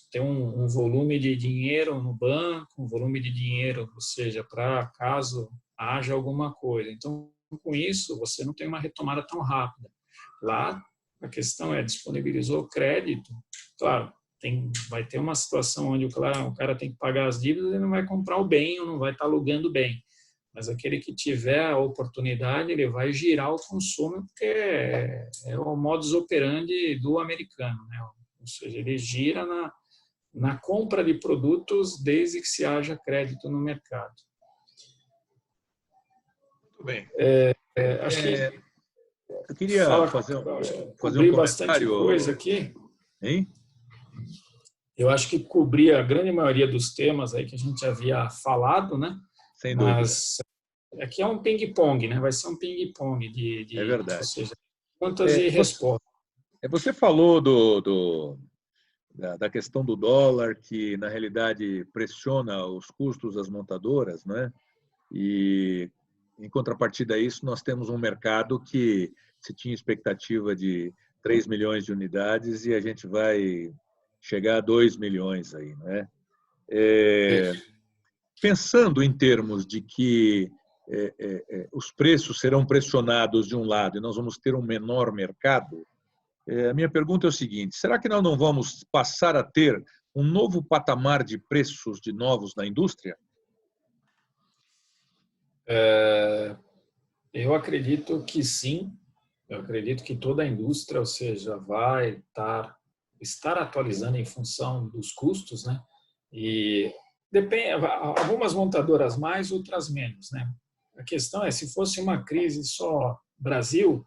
ter um volume de dinheiro no banco, um volume de dinheiro, ou seja, para caso haja alguma coisa. Então, com isso, você não tem uma retomada tão rápida. Lá, a questão disponibilizou crédito, claro, vai ter uma situação onde o cara tem que pagar as dívidas e não vai comprar o bem ou não vai estar alugando bem. mas aquele que tiver a oportunidade, ele vai girar o consumo, porque é o modus operandi do americano, né? Ou seja, ele gira na compra de produtos desde que se haja crédito no mercado. Muito bem. Acho que Eu queria fazer um bastante comentário. coisa aqui. Hein? Eu acho que cobri a grande maioria dos temas aí que a gente havia falado, né? Sem dúvida. Mas aqui é um ping-pong, né? Vai ser um ping-pong É verdade. ou seja, perguntas e respostas. Você falou da questão do dólar, que na realidade pressiona os custos das montadoras, né? E em contrapartida a isso, nós temos um mercado que se tinha expectativa de 3 milhões de unidades e a gente vai chegar a 2 milhões aí, né? Pensando em termos de que os preços serão pressionados de um lado e nós vamos ter um menor mercado, a minha pergunta é o seguinte: será que nós não vamos passar a ter um novo patamar de preços de novos na indústria? Eu acredito que sim. Eu acredito que toda a indústria, ou seja, vai estar atualizando em função dos custos, né? E depende, algumas montadoras mais, outras menos, né? A questão é, se fosse uma crise só Brasil,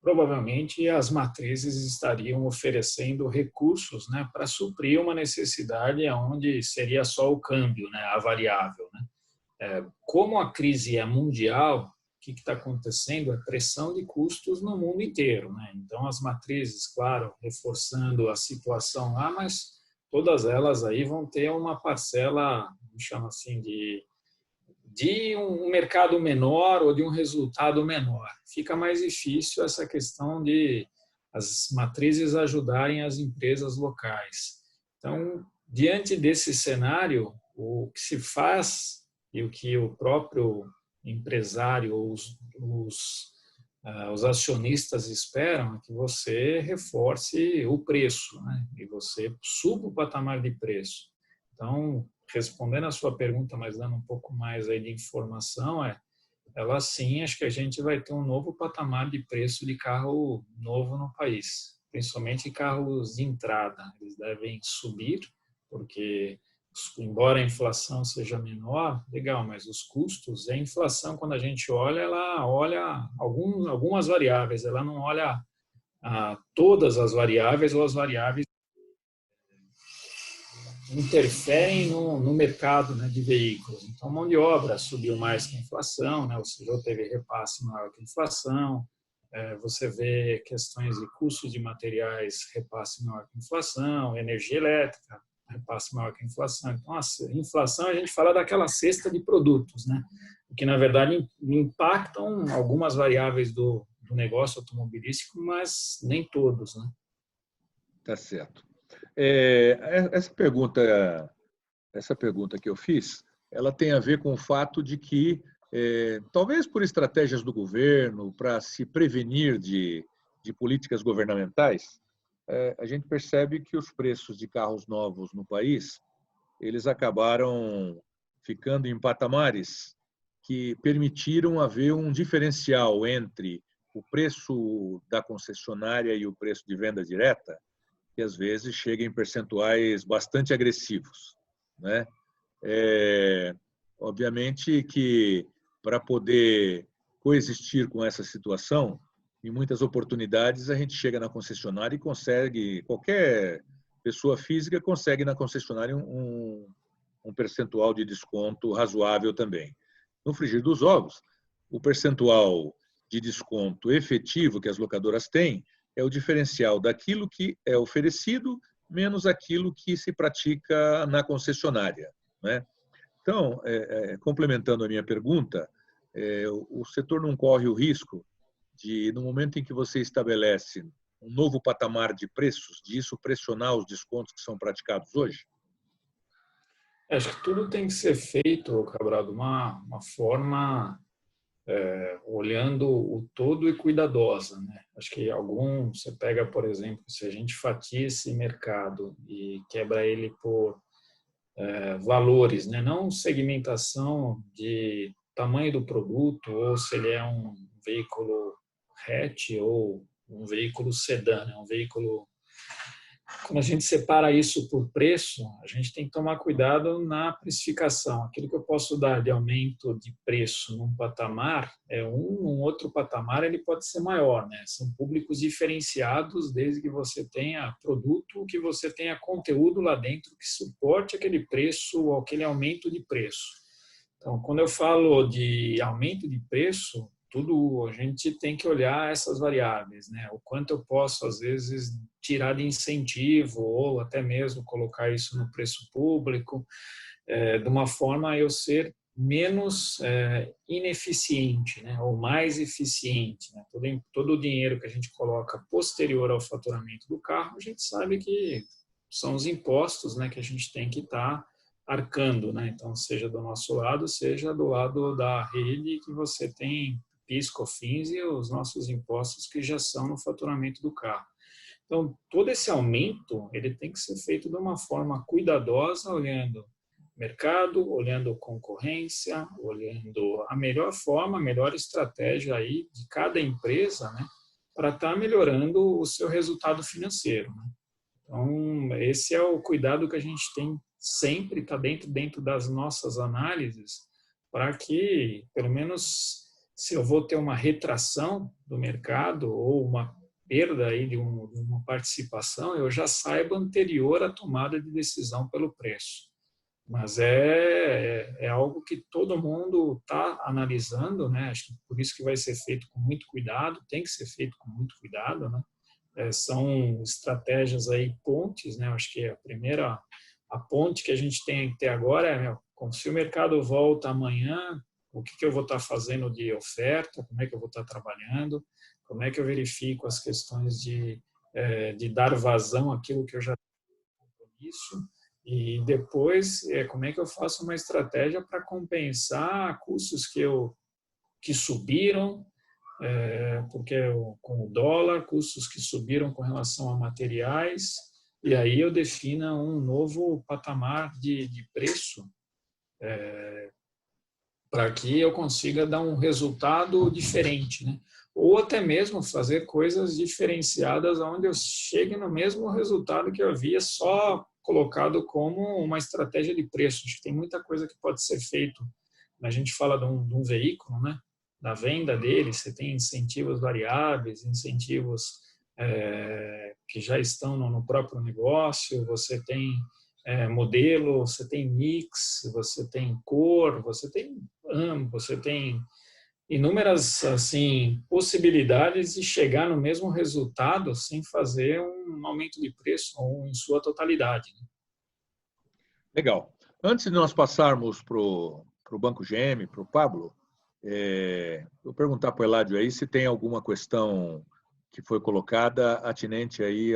provavelmente as matrizes estariam oferecendo recursos, né, para suprir uma necessidade onde seria só o câmbio, né, a variável, né? Como a crise é mundial, o que está acontecendo é pressão de custos no mundo inteiro, né? Então as matrizes, claro, reforçando a situação lá, mas todas elas aí vão ter uma parcela, chama assim, de um mercado menor ou de um resultado menor. Fica mais difícil essa questão de as matrizes ajudarem as empresas locais. Então, diante desse cenário, o que se faz e o que o próprio empresário ou os acionistas esperam é que você reforce o preço, né? E você suba o patamar de preço. Então, respondendo a sua pergunta, mas dando um pouco mais aí de informação, ela sim, acho que a gente vai ter um novo patamar de preço de carro novo no país, principalmente carros de entrada. Eles devem subir, porque embora a inflação seja menor, legal, mas os custos, a inflação, quando a gente olha, ela olha algumas variáveis, ela não olha todas as variáveis ou as variáveis interferem no mercado, né, de veículos. Então, mão de obra subiu mais que a inflação, né, ou seja, teve repasse maior que a inflação. Você vê questões de custos de materiais, repasse maior que a inflação, energia elétrica, repasse maior que a inflação. Então, a inflação, a gente fala daquela cesta de produtos, né, que, na verdade, impactam algumas variáveis do negócio automobilístico, mas nem todos, né? Tá certo. Essa pergunta que eu fiz, ela tem a ver com o fato de que, talvez por estratégias do governo, para se prevenir de políticas governamentais, a gente percebe que os preços de carros novos no país, eles acabaram ficando em patamares que permitiram haver um diferencial entre o preço da concessionária e o preço de venda direta, que às vezes chega em percentuais bastante agressivos, né? Obviamente que para poder coexistir com essa situação, em muitas oportunidades a gente chega na concessionária e consegue, qualquer pessoa física consegue na concessionária um percentual de desconto razoável também. No frigir dos ovos, o percentual de desconto efetivo que as locadoras têm é o diferencial daquilo que é oferecido menos aquilo que se pratica na concessionária, né? Então, complementando a minha pergunta, o setor não corre o risco de, no momento em que você estabelece um novo patamar de preços, disso pressionar os descontos que são praticados hoje? Acho que tudo tem que ser feito, Cabral, de uma forma olhando o todo e cuidadosa, né? Acho que você pega, por exemplo, se a gente fatia esse mercado e quebra ele por valores, né? Não segmentação de tamanho do produto, ou se ele é um veículo hatch ou um veículo sedã, né? Um veículo... Quando a gente separa isso por preço, a gente tem que tomar cuidado na precificação. Aquilo que eu posso dar de aumento de preço num patamar, num outro patamar ele pode ser maior, né? São públicos diferenciados, desde que você tenha produto, que você tenha conteúdo lá dentro que suporte aquele preço ou aquele aumento de preço. Então, quando eu falo de aumento de preço, tudo a gente tem que olhar essas variáveis, né? O quanto eu posso, às vezes, tirar de incentivo ou até mesmo colocar isso no preço público, de uma forma a eu ser menos ineficiente, né? Ou mais eficiente, né? Todo o dinheiro que a gente coloca posterior ao faturamento do carro, a gente sabe que são os impostos, né, que a gente tem que estar arcando, né? Então, seja do nosso lado, seja do lado da rede, que você tem PIS, COFINS e os nossos impostos que já são no faturamento do carro. Então, todo esse aumento, ele tem que ser feito de uma forma cuidadosa, olhando mercado, olhando concorrência, olhando a melhor forma, a melhor estratégia aí de cada empresa, né, para estar melhorando o seu resultado financeiro, né? Então, esse é o cuidado que a gente tem sempre, está dentro das nossas análises, para que, pelo menos, se eu vou ter uma retração do mercado ou uma perda aí de uma participação, eu já saiba anterior à tomada de decisão pelo preço. Mas é algo que todo mundo está analisando, né? Acho que por isso que vai ser feito com muito cuidado, tem que ser feito com muito cuidado, né? São estratégias aí, pontes, né? Acho que a ponte que a gente tem que ter agora é, se o mercado volta amanhã, o que eu vou estar fazendo de oferta, como é que eu vou estar trabalhando, como é que eu verifico as questões de dar vazão àquilo que eu já tenho compromisso, e depois como é que eu faço uma estratégia para compensar custos que subiram, porque com o dólar, custos que subiram com relação a materiais, e aí eu defina um novo patamar de preço para que eu consiga dar um resultado diferente, né? Ou até mesmo fazer coisas diferenciadas onde eu chegue no mesmo resultado que eu havia só colocado como uma estratégia de preço. Acho que tem muita coisa que pode ser feito. A gente fala de um veículo, né? Da venda dele, você tem incentivos variáveis, incentivos que já estão no próprio negócio, você tem modelo, você tem mix, você tem cor, você tem inúmeras assim possibilidades de chegar no mesmo resultado sem fazer um aumento de preço ou em sua totalidade. Legal. Antes de nós passarmos para o Banco GM, para o Pablo, vou perguntar para o Eladio aí se tem alguma questão que foi colocada atinente aí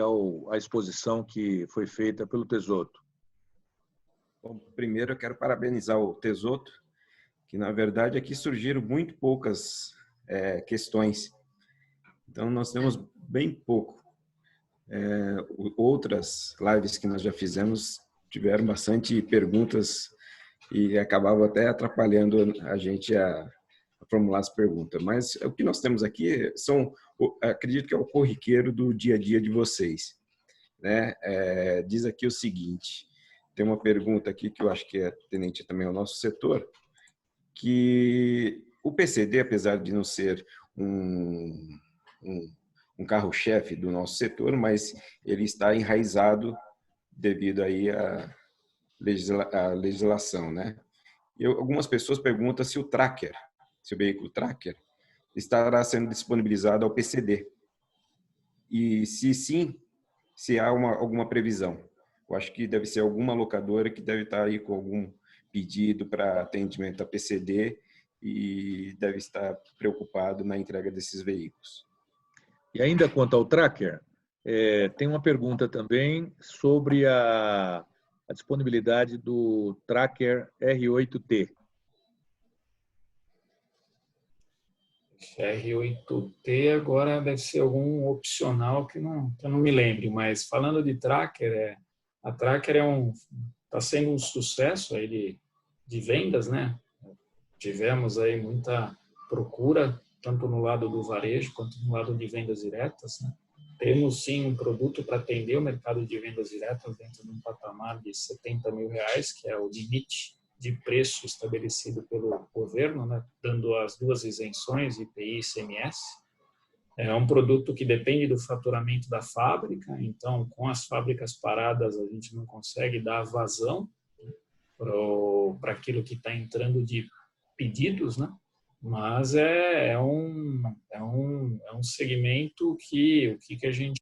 à exposição que foi feita pelo Tesoto. Bom, primeiro eu quero parabenizar o Tesoto, que na verdade aqui surgiram muito poucas questões. Então nós temos bem pouco. Outras lives que nós já fizemos tiveram bastante perguntas e acabava até atrapalhando a gente a formular as perguntas. Mas o que nós temos aqui acredito que é o corriqueiro do dia a dia de vocês, né? Diz aqui o seguinte: tem uma pergunta aqui que eu acho que é tenente também ao nosso setor, que o PCD, apesar de não ser um carro-chefe do nosso setor, mas ele está enraizado devido aí à legislação, né? Algumas pessoas perguntam se o veículo tracker estará sendo disponibilizado ao PCD. E se sim, se há alguma previsão. Eu acho que deve ser alguma locadora que deve estar aí com algum pedido para atendimento a PCD e deve estar preocupado na entrega desses veículos. E ainda quanto ao tracker, tem uma pergunta também sobre a disponibilidade do tracker R8T. R8T agora deve ser algum opcional que eu não me lembro, mas falando de tracker, a tracker está sendo um sucesso aí de vendas, né? tivemos aí muita procura, tanto no lado do varejo quanto no lado de vendas diretas, né? Temos sim um produto para atender o mercado de vendas diretas dentro de um patamar de R$70 mil, que é o limite de preço estabelecido pelo governo, né? Dando as duas isenções, IPI e ICMS. É um produto que depende do faturamento da fábrica, então com as fábricas paradas a gente não consegue dar vazão para aquilo que está entrando de pedidos, né? Mas é um segmento que a gente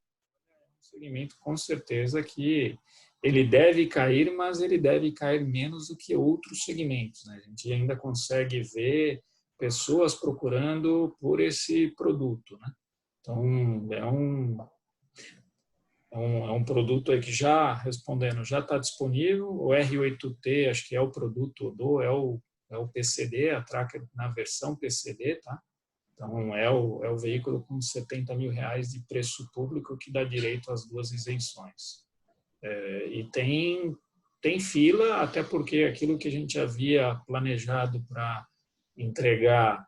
segmento com certeza que ele deve cair, mas ele deve cair menos do que outros segmentos, né? A gente ainda consegue ver pessoas procurando por esse produto, né? Então é um produto aí que já respondendo já está disponível. O R8T acho que é o produto é o PCD, a tracker na versão PCD, tá? Então, é o veículo com R$70 mil de preço público que dá direito às duas isenções. E tem fila, até porque aquilo que a gente havia planejado para entregar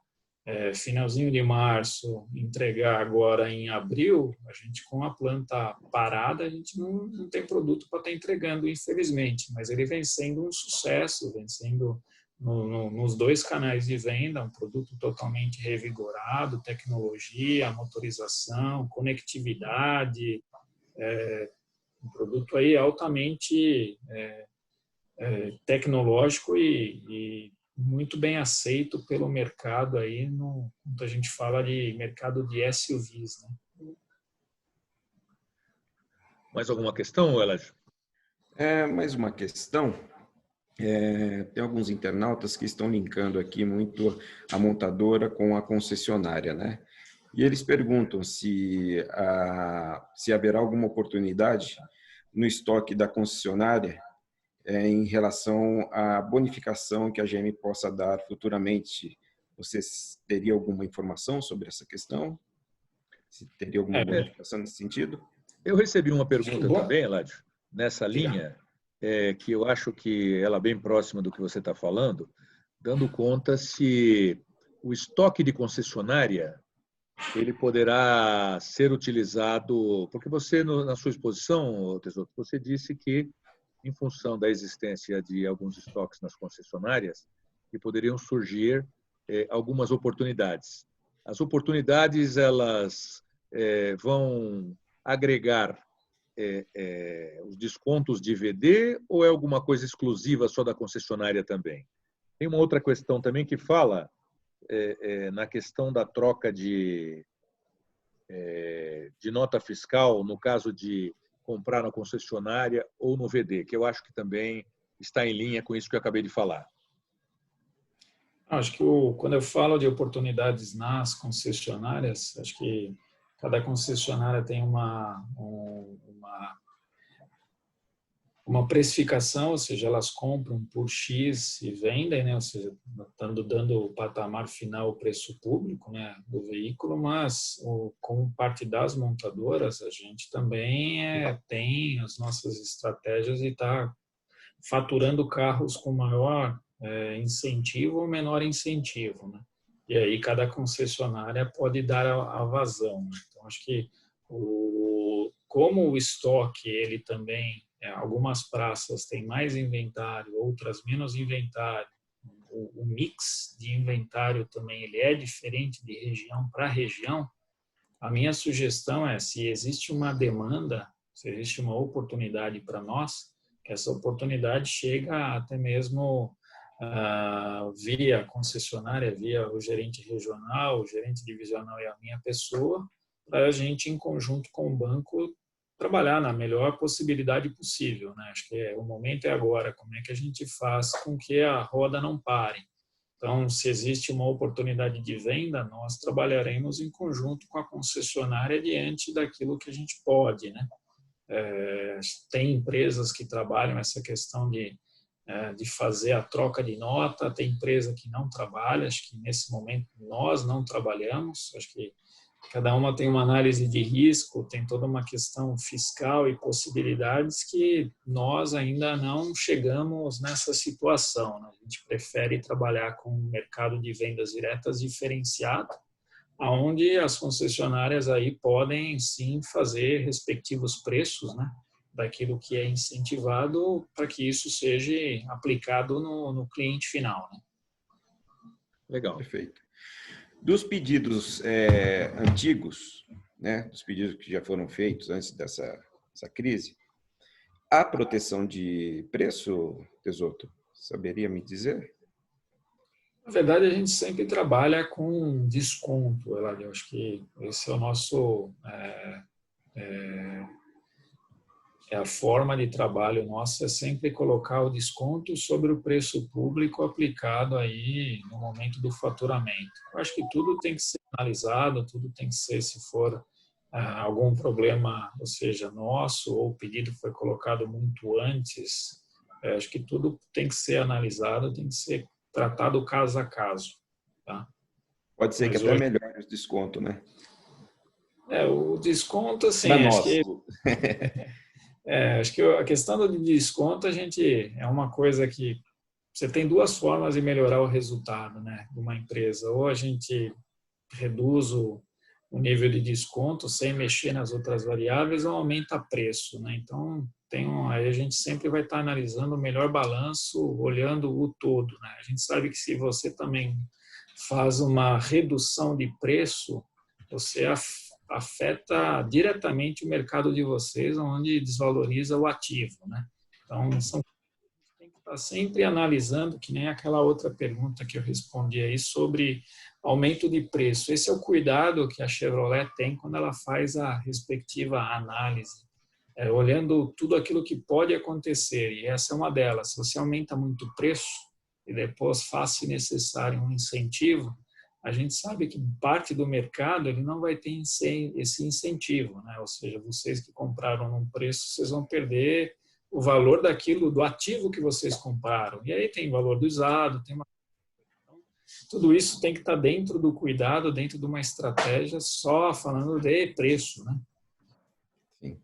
finalzinho de março, entregar agora em abril, a gente com a planta parada, a gente não tem produto para estar entregando, infelizmente, mas ele vem sendo um sucesso, vem sendo nos dois canais de venda, um produto totalmente revigorado, tecnologia, motorização, conectividade, um produto aí altamente tecnológico e muito bem aceito pelo mercado aí, quando a gente fala de mercado de SUVs, né? Mais alguma questão, Elad? Mais uma questão. Tem alguns internautas que estão linkando aqui muito a montadora com a concessionária, né? E eles perguntam se haverá alguma oportunidade no estoque da concessionária em relação à bonificação que a GM possa dar futuramente. Você teria alguma informação sobre essa questão? Se teria alguma bonificação nesse sentido? Eu recebi uma pergunta também, Elad, nessa linha, que eu acho que ela é bem próxima do que você está falando, dando conta se o estoque de concessionária ele poderá ser utilizado, porque você, na sua exposição, Tesouro, você disse que, em função da existência de alguns estoques nas concessionárias, que poderiam surgir algumas oportunidades. As oportunidades, elas vão agregar os descontos de VD ou é alguma coisa exclusiva só da concessionária também? Tem uma outra questão também que fala na questão da troca de nota fiscal, no caso de comprar na concessionária ou no VD, que eu acho que também está em linha com isso que eu acabei de falar. Acho que quando eu falo de oportunidades nas concessionárias, acho que cada concessionária tem uma precificação, ou seja, elas compram por X e vendem, né? Ou seja, dando o patamar final, o preço público, né, do veículo, mas como parte das montadoras, a gente também tem as nossas estratégias e está faturando carros com maior incentivo ou menor incentivo, né? E aí cada concessionária pode dar a vazão, né? Então, acho que como o estoque, ele também, algumas praças têm mais inventário, outras menos inventário, o mix de inventário também ele é diferente de região para região. A minha sugestão é, se existe uma demanda, se existe uma oportunidade para nós, que essa oportunidade chega até mesmo via concessionária, via o gerente regional, o gerente divisional e a minha pessoa, para a gente, em conjunto com o banco, trabalhar na melhor possibilidade possível, né? Acho que o momento é agora. Como é que a gente faz com que a roda não pare? Então, se existe uma oportunidade de venda, nós trabalharemos em conjunto com a concessionária diante daquilo que a gente pode, né? Tem empresas que trabalham essa questão de fazer a troca de nota, tem empresa que não trabalha, acho que nesse momento nós não trabalhamos, acho que cada uma tem uma análise de risco, tem toda uma questão fiscal e possibilidades que nós ainda não chegamos nessa situação, né? A gente prefere trabalhar com um mercado de vendas diretas diferenciado, onde as concessionárias aí podem sim fazer respectivos preços, né, daquilo que é incentivado para que isso seja aplicado no cliente final, né? Legal. Perfeito. Dos pedidos antigos, né, dos pedidos que já foram feitos antes dessa crise, há proteção de preço, Tezotto? Saberia me dizer? Na verdade, a gente sempre trabalha com desconto, Eladio. Eu acho que esse é o nosso a forma de trabalho nossa, é sempre colocar o desconto sobre o preço público aplicado aí no momento do faturamento. Eu acho que tudo tem que ser analisado, tudo tem que ser, se for algum problema, ou seja, nosso, ou o pedido foi colocado muito antes, acho que tudo tem que ser analisado, tem que ser tratado caso a caso. Tá? Pode ser Mas que até hoje, melhore o desconto, né? o desconto, assim, Para acho nós. que acho que a questão do desconto, a gente é uma coisa que você tem duas formas de melhorar o resultado, né, de uma empresa. Ou a gente reduz o nível de desconto sem mexer nas outras variáveis, ou aumenta preço, né? Então, aí a gente sempre vai estar analisando o melhor balanço, olhando o todo, né? A gente sabe que se você também faz uma redução de preço, você afeta diretamente o mercado de vocês, onde desvaloriza o ativo, né? Então, tem que estar sempre analisando, que nem aquela outra pergunta que eu respondi aí sobre aumento de preço. Esse é o cuidado que a Chevrolet tem quando ela faz a respectiva análise, olhando tudo aquilo que pode acontecer, e essa é uma delas. Se você aumenta muito o preço e depois faz, se necessário, um incentivo, a gente sabe que parte do mercado ele não vai ter esse incentivo, né? Ou seja, vocês que compraram num preço, vocês vão perder o valor daquilo, do ativo que vocês compraram. E aí tem valor do usado, tudo isso tem que estar dentro do cuidado, dentro de uma estratégia, só falando de preço, né? Sim.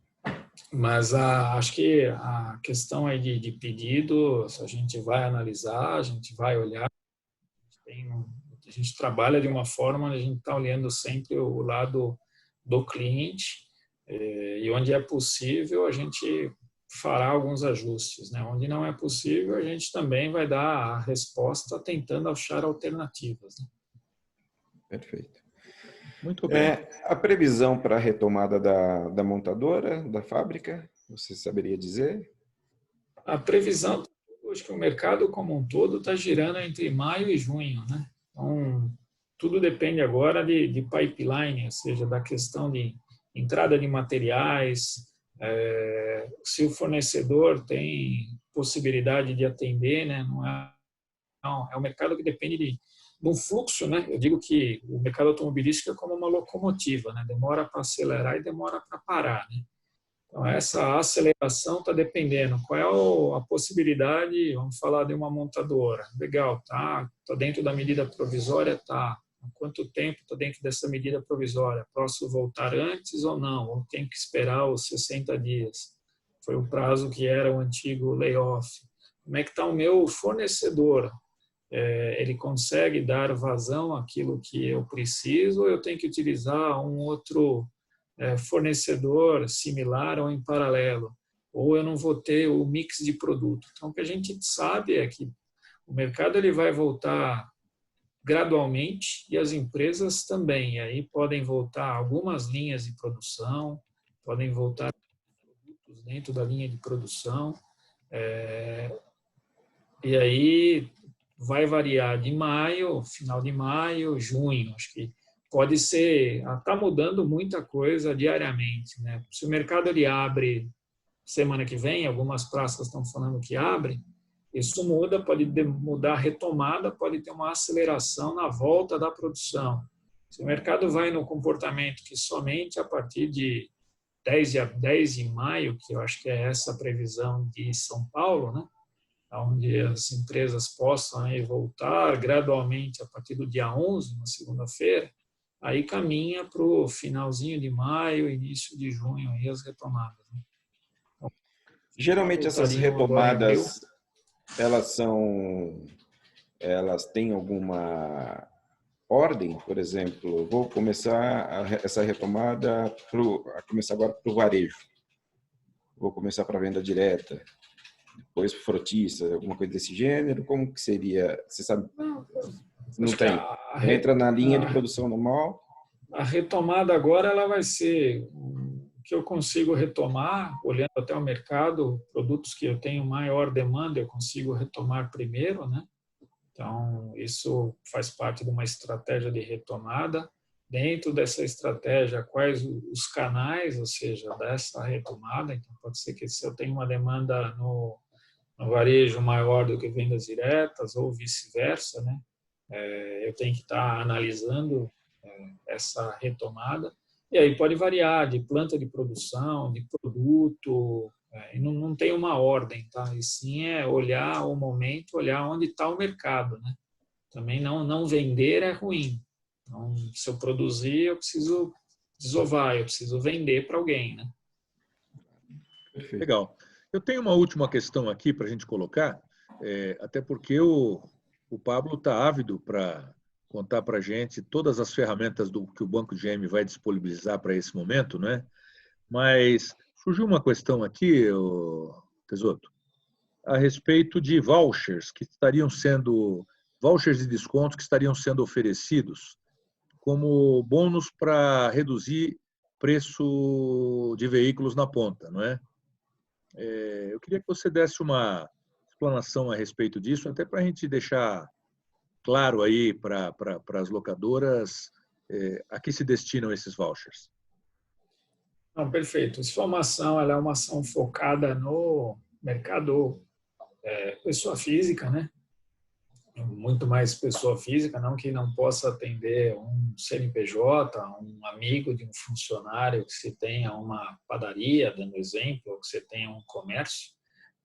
Mas acho que a questão aí de pedidos, a gente vai analisar, a gente vai olhar, a gente trabalha de uma forma, a gente está olhando sempre o lado do cliente, e onde é possível a gente fará alguns ajustes, né? Onde não é possível, a gente também vai dar a resposta tentando achar alternativas, né? Perfeito. Muito bem. A previsão para a retomada da montadora, da fábrica, você saberia dizer? A previsão, acho que o mercado como um todo está girando entre maio e junho, né? Então, tudo depende agora de pipeline, ou seja, da questão de entrada de materiais, se o fornecedor tem possibilidade de atender, né? Não, é um mercado que depende de um fluxo, né? Eu digo que o mercado automobilístico é como uma locomotiva, né? Demora para acelerar e demora para parar, né? Então, essa aceleração está dependendo. Qual é a possibilidade, vamos falar de uma montadora. Legal, tá dentro da medida provisória, tá. Há quanto tempo está dentro dessa medida provisória? Posso voltar antes ou não? Ou tenho que esperar os 60 dias? Foi o prazo que era o antigo layoff. Como é que está o meu fornecedor? Ele consegue dar vazão àquilo que eu preciso ou eu tenho que utilizar um outro fornecedor similar ou em paralelo, ou eu não vou ter o mix de produto. Então, o que a gente sabe é que o mercado ele vai voltar gradualmente e as empresas também. E aí podem voltar algumas linhas de produção, podem voltar produtos dentro da linha de produção, e aí vai variar de maio, final de maio, junho, acho que pode ser, está mudando muita coisa diariamente, né? Se o mercado ele abre semana que vem, algumas praças estão falando que abre, isso muda, pode mudar a retomada, pode ter uma aceleração na volta da produção. Se o mercado vai no comportamento que somente a partir de 10 de maio, que eu acho que é essa previsão de São Paulo, né? Onde as empresas possam aí voltar gradualmente a partir do dia 11, na segunda-feira, aí caminha para o finalzinho de maio, início de junho, aí as retomadas. Né? Geralmente essas retomadas, elas têm alguma ordem? Por exemplo, vou começar essa retomada começar agora para o varejo. Vou começar para a venda direta, depois frotista, alguma coisa desse gênero. Como que seria? Você sabe? Não tem. Entra na linha de produção normal. A retomada agora ela vai ser o que eu consigo retomar, olhando até o mercado, produtos que eu tenho maior demanda, eu consigo retomar primeiro, né? Então, isso faz parte de uma estratégia de retomada. Dentro dessa estratégia, quais os canais, ou seja, dessa retomada. Então, pode ser que se eu tenho uma demanda no varejo maior do que vendas diretas, ou vice-versa, né? Eu tenho que estar analisando essa retomada. E aí pode variar de planta de produção, de produto, e não tem uma ordem, tá? E sim é olhar o momento, olhar onde está o mercado, né? Também não vender é ruim. Então, se eu produzir, eu preciso desovar, eu preciso vender para alguém, né? Perfeito. Legal. Eu tenho uma última questão aqui para a gente colocar, até porque o Pablo está ávido para contar para a gente todas as ferramentas que o Banco GM vai disponibilizar para esse momento, né? Mas surgiu uma questão aqui, Tesoto, a respeito de vouchers vouchers de desconto que estariam sendo oferecidos como bônus para reduzir preço de veículos na ponta, não é? Eu queria que você desse uma explanação a respeito disso, até para a gente deixar claro aí para as locadoras a que se destinam esses vouchers. Não, perfeito. Essa formação ela é uma ação focada no mercado pessoa física, né? Muito mais pessoa física, não que não possa atender um CNPJ, um amigo de um funcionário que se tenha uma padaria, dando exemplo, ou que você tenha um comércio,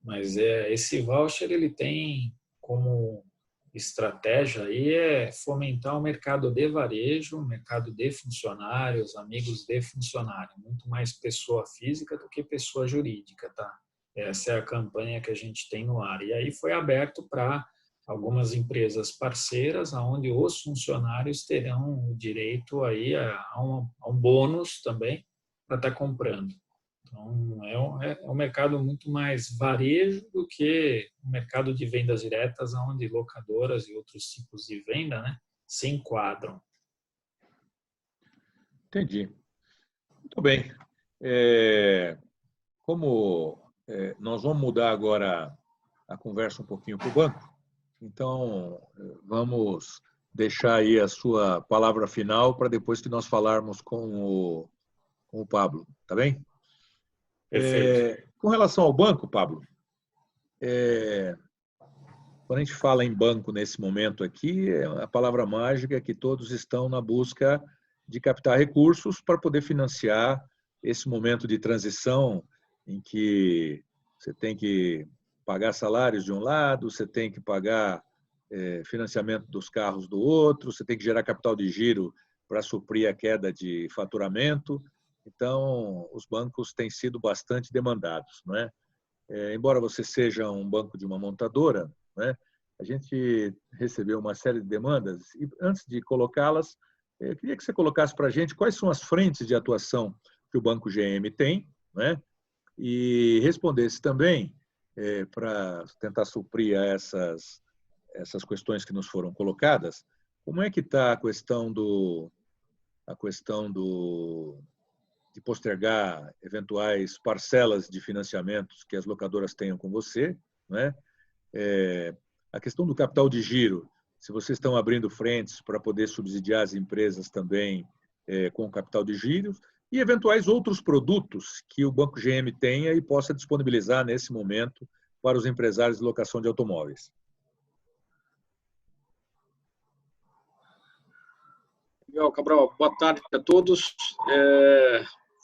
mas esse voucher ele tem como estratégia aí fomentar o mercado de varejo, o mercado de funcionários, amigos de funcionário, muito mais pessoa física do que pessoa jurídica, tá? Essa é a campanha que a gente tem no ar. E aí foi aberto para algumas empresas parceiras, onde os funcionários terão o direito aí a um bônus também para estar comprando. Então, é um mercado muito mais varejo do que o mercado de vendas diretas, onde locadoras e outros tipos de venda, né, se enquadram. Entendi. Muito bem. Como nós vamos mudar agora a conversa um pouquinho para o banco, então vamos deixar aí a sua palavra final para depois que nós falarmos com o Pablo, tá bem? Com relação ao banco, Pablo, quando a gente fala em banco nesse momento aqui, a palavra mágica é que todos estão na busca de captar recursos para poder financiar esse momento de transição em que você tem que pagar salários de um lado, você tem que pagar financiamento dos carros do outro, você tem que gerar capital de giro para suprir a queda de faturamento. Então, os bancos têm sido bastante demandados, não é? Embora você seja um banco de uma montadora, né, a gente recebeu uma série de demandas e, antes de colocá-las, eu queria que você colocasse para a gente quais são as frentes de atuação que o Banco GM tem, né, e respondesse também, para tentar suprir a essas questões que nos foram colocadas, como é que está a questão de postergar eventuais parcelas de financiamentos que as locadoras tenham com você, né? A questão do capital de giro, se vocês estão abrindo frentes para poder subsidiar as empresas também com capital de giro, e eventuais outros produtos que o Banco GM tenha e possa disponibilizar nesse momento para os empresários de locação de automóveis. Legal, Cabral. Boa tarde a todos.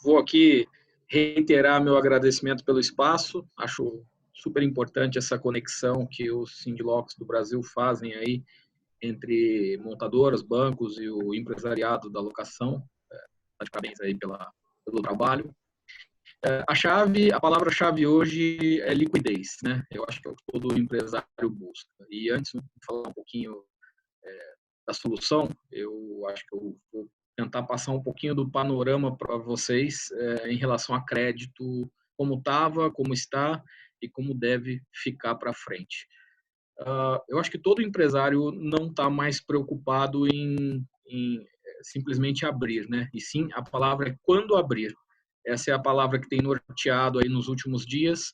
Vou aqui reiterar meu agradecimento pelo espaço. Acho super importante essa conexão que os Sindlocs do Brasil fazem aí entre montadoras, bancos e o empresariado da locação. Tá de parabéns aí pelo trabalho. A palavra-chave hoje é liquidez, né? Eu acho que é o que todo empresário busca. E antes de falar um pouquinho da solução, eu acho que eu vou tentar passar um pouquinho do panorama para vocês em relação a crédito, como estava, como está e como deve ficar para frente. Eu acho que todo empresário não está mais preocupado em simplesmente abrir, né? E sim, a palavra é quando abrir. Essa é a palavra que tem norteado aí nos últimos dias,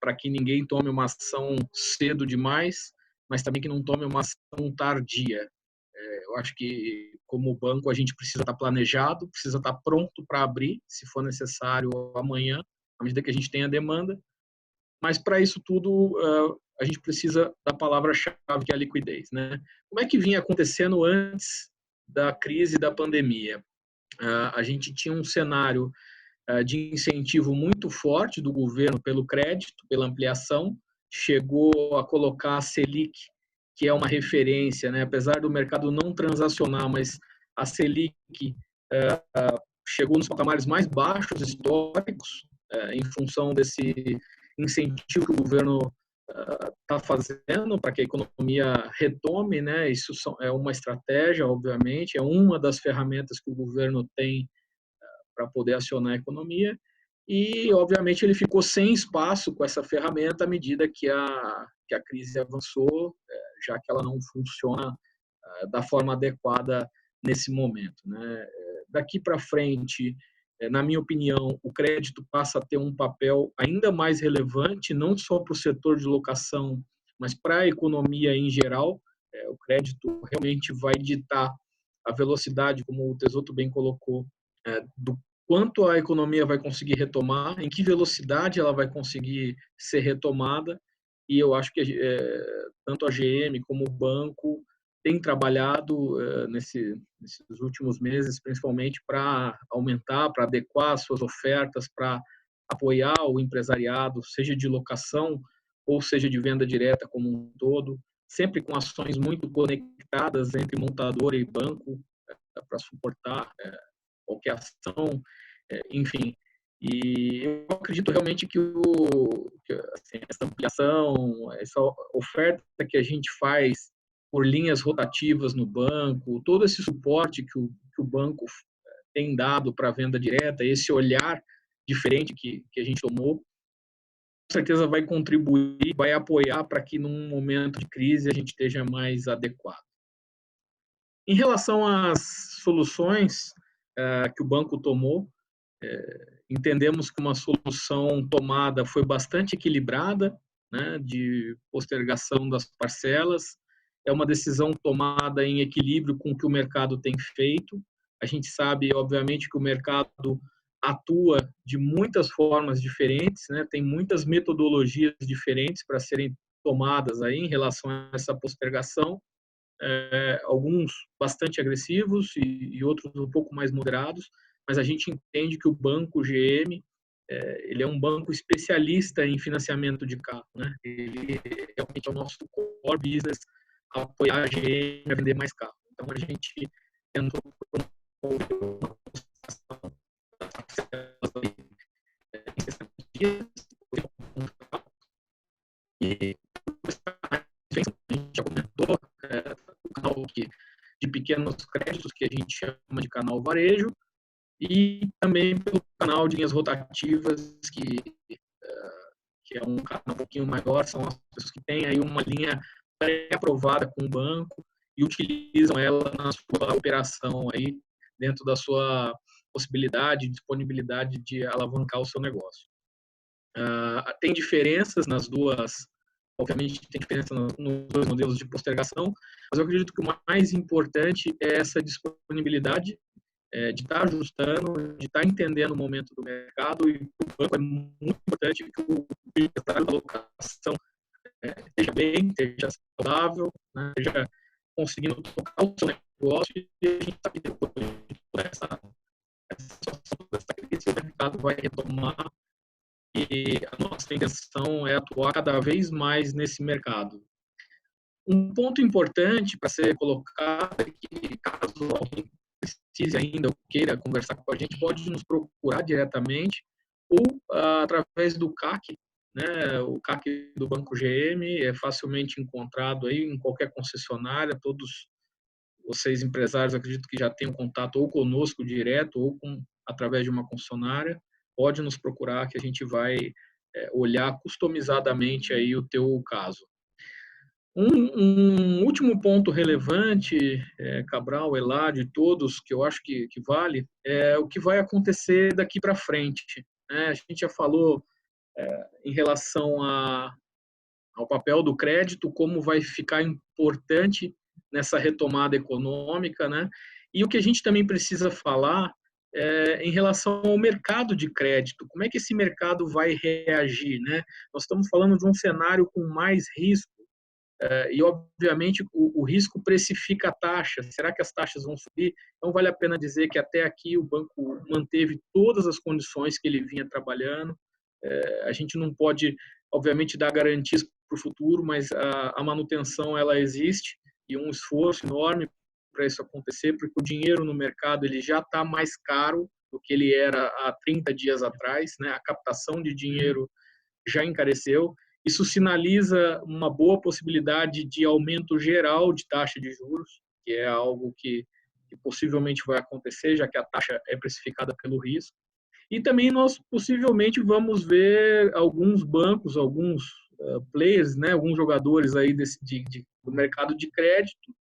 para que ninguém tome uma ação cedo demais, mas também que não tome uma ação tardia. Eu acho que, como banco, a gente precisa estar planejado, precisa estar pronto para abrir, se for necessário, amanhã, à medida que a gente tenha demanda. Mas, para isso tudo, a gente precisa da palavra-chave, que é a liquidez, né? Como é que vinha acontecendo antes da crise da pandemia? A gente tinha um cenário de incentivo muito forte do governo pelo crédito, pela ampliação, chegou a colocar a Selic, que é uma referência, né? Apesar do mercado não transacionar, mas a Selic chegou nos patamares mais baixos históricos, em função desse incentivo que o governo está fazendo para que a economia retome, né? Isso é uma estratégia, obviamente, é uma das ferramentas que o governo tem para poder acionar a economia. E, obviamente, ele ficou sem espaço com essa ferramenta à medida que a crise avançou, já que ela não funciona da forma adequada nesse momento, né? Daqui para frente, na minha opinião, o crédito passa a ter um papel ainda mais relevante, não só para o setor de locação, mas para a economia em geral. O crédito realmente vai ditar a velocidade, como o Tezotto bem colocou, do quanto a economia vai conseguir retomar, em que velocidade ela vai conseguir ser retomada. E eu acho que tanto a GM como o banco tem trabalhado nesses últimos meses, principalmente para aumentar, para adequar suas ofertas, para apoiar o empresariado, seja de locação ou seja de venda direta como um todo, sempre com ações muito conectadas entre montadora e banco para suportar qualquer ação, enfim. E eu acredito realmente que assim, essa ampliação, essa oferta que a gente faz por linhas rotativas no banco, todo esse suporte que o banco tem dado para a venda direta, esse olhar diferente que a gente tomou, com certeza vai contribuir, vai apoiar para que num momento de crise a gente esteja mais adequado. Em relação às soluções que o banco tomou, entendemos que uma solução tomada foi bastante equilibrada, né, de postergação das parcelas. É uma decisão tomada em equilíbrio com o que o mercado tem feito. A gente sabe, obviamente, que o mercado atua de muitas formas diferentes, né, tem muitas metodologias diferentes para serem tomadas aí em relação a essa postergação. Alguns bastante agressivos e outros um pouco mais moderados, mas a gente entende que o banco GM ele é um banco especialista em financiamento de carro, né? Ele realmente é o nosso core business, apoiar a GM a vender mais carro. Então a gente tentou promover uma postergação das parcelas em 60 dias e a gente já comentou o canal de pequenos créditos, que a gente chama de canal varejo, e também pelo canal de linhas rotativas, que é um canal um pouquinho maior, são as pessoas que têm aí uma linha pré-aprovada com o banco e utilizam ela na sua operação aí, dentro da sua possibilidade, disponibilidade de alavancar o seu negócio. Tem diferenças nas duas, obviamente tem diferença nos dois modelos de postergação, mas eu acredito que o mais importante é essa disponibilidade de estar ajustando, de estar entendendo o momento do mercado, e o banco é muito importante que o empresário da locação esteja bem, esteja saudável, né, esteja conseguindo tocar o seu negócio, e a gente sabe que depois de toda essa situação, essa crise, o mercado vai retomar, e a nossa intenção é atuar cada vez mais nesse mercado. Um ponto importante para ser colocado é que, caso alguém precise ainda ou queira conversar com a gente, pode nos procurar diretamente ou através do CAC, né? O CAC do Banco GM é facilmente encontrado aí em qualquer concessionária. Todos vocês empresários, acredito que já tenham contato ou conosco direto ou através de uma concessionária. Pode nos procurar que a gente vai olhar customizadamente aí o teu caso. Um último ponto relevante, Cabral, Eladio, todos, que eu acho que vale, é o que vai acontecer daqui para frente, né? A gente já falou em relação ao papel do crédito, como vai ficar importante nessa retomada econômica, né? E o que a gente também precisa falar em relação ao mercado de crédito, como é que esse mercado vai reagir, né? Nós estamos falando de um cenário com mais risco, e, obviamente, o risco precifica a taxa. Será que as taxas vão subir? Então, vale a pena dizer que até aqui o banco manteve todas as condições que ele vinha trabalhando. A gente não pode, obviamente, dar garantias para o futuro, mas a manutenção ela existe e um esforço enorme para isso acontecer, porque o dinheiro no mercado ele já está mais caro do que ele era há 30 dias atrás, né? A captação de dinheiro já encareceu. Isso sinaliza uma boa possibilidade de aumento geral de taxa de juros, que é algo que possivelmente vai acontecer, já que a taxa é precificada pelo risco. E também nós possivelmente vamos ver alguns bancos, alguns players, né, alguns jogadores aí do mercado de crédito,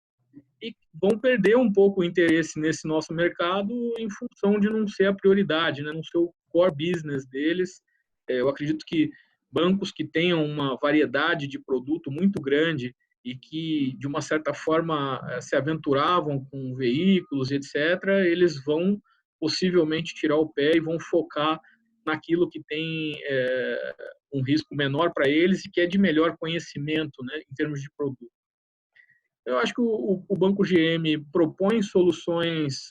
e vão perder um pouco o interesse nesse nosso mercado em função de não ser a prioridade, né, não ser o core business deles. Eu acredito que bancos que tenham uma variedade de produto muito grande e que, de uma certa forma, se aventuravam com veículos, etc., eles vão possivelmente tirar o pé e vão focar naquilo que tem um risco menor para eles e que é de melhor conhecimento, né, em termos de produto. Eu acho que o Banco GM propõe soluções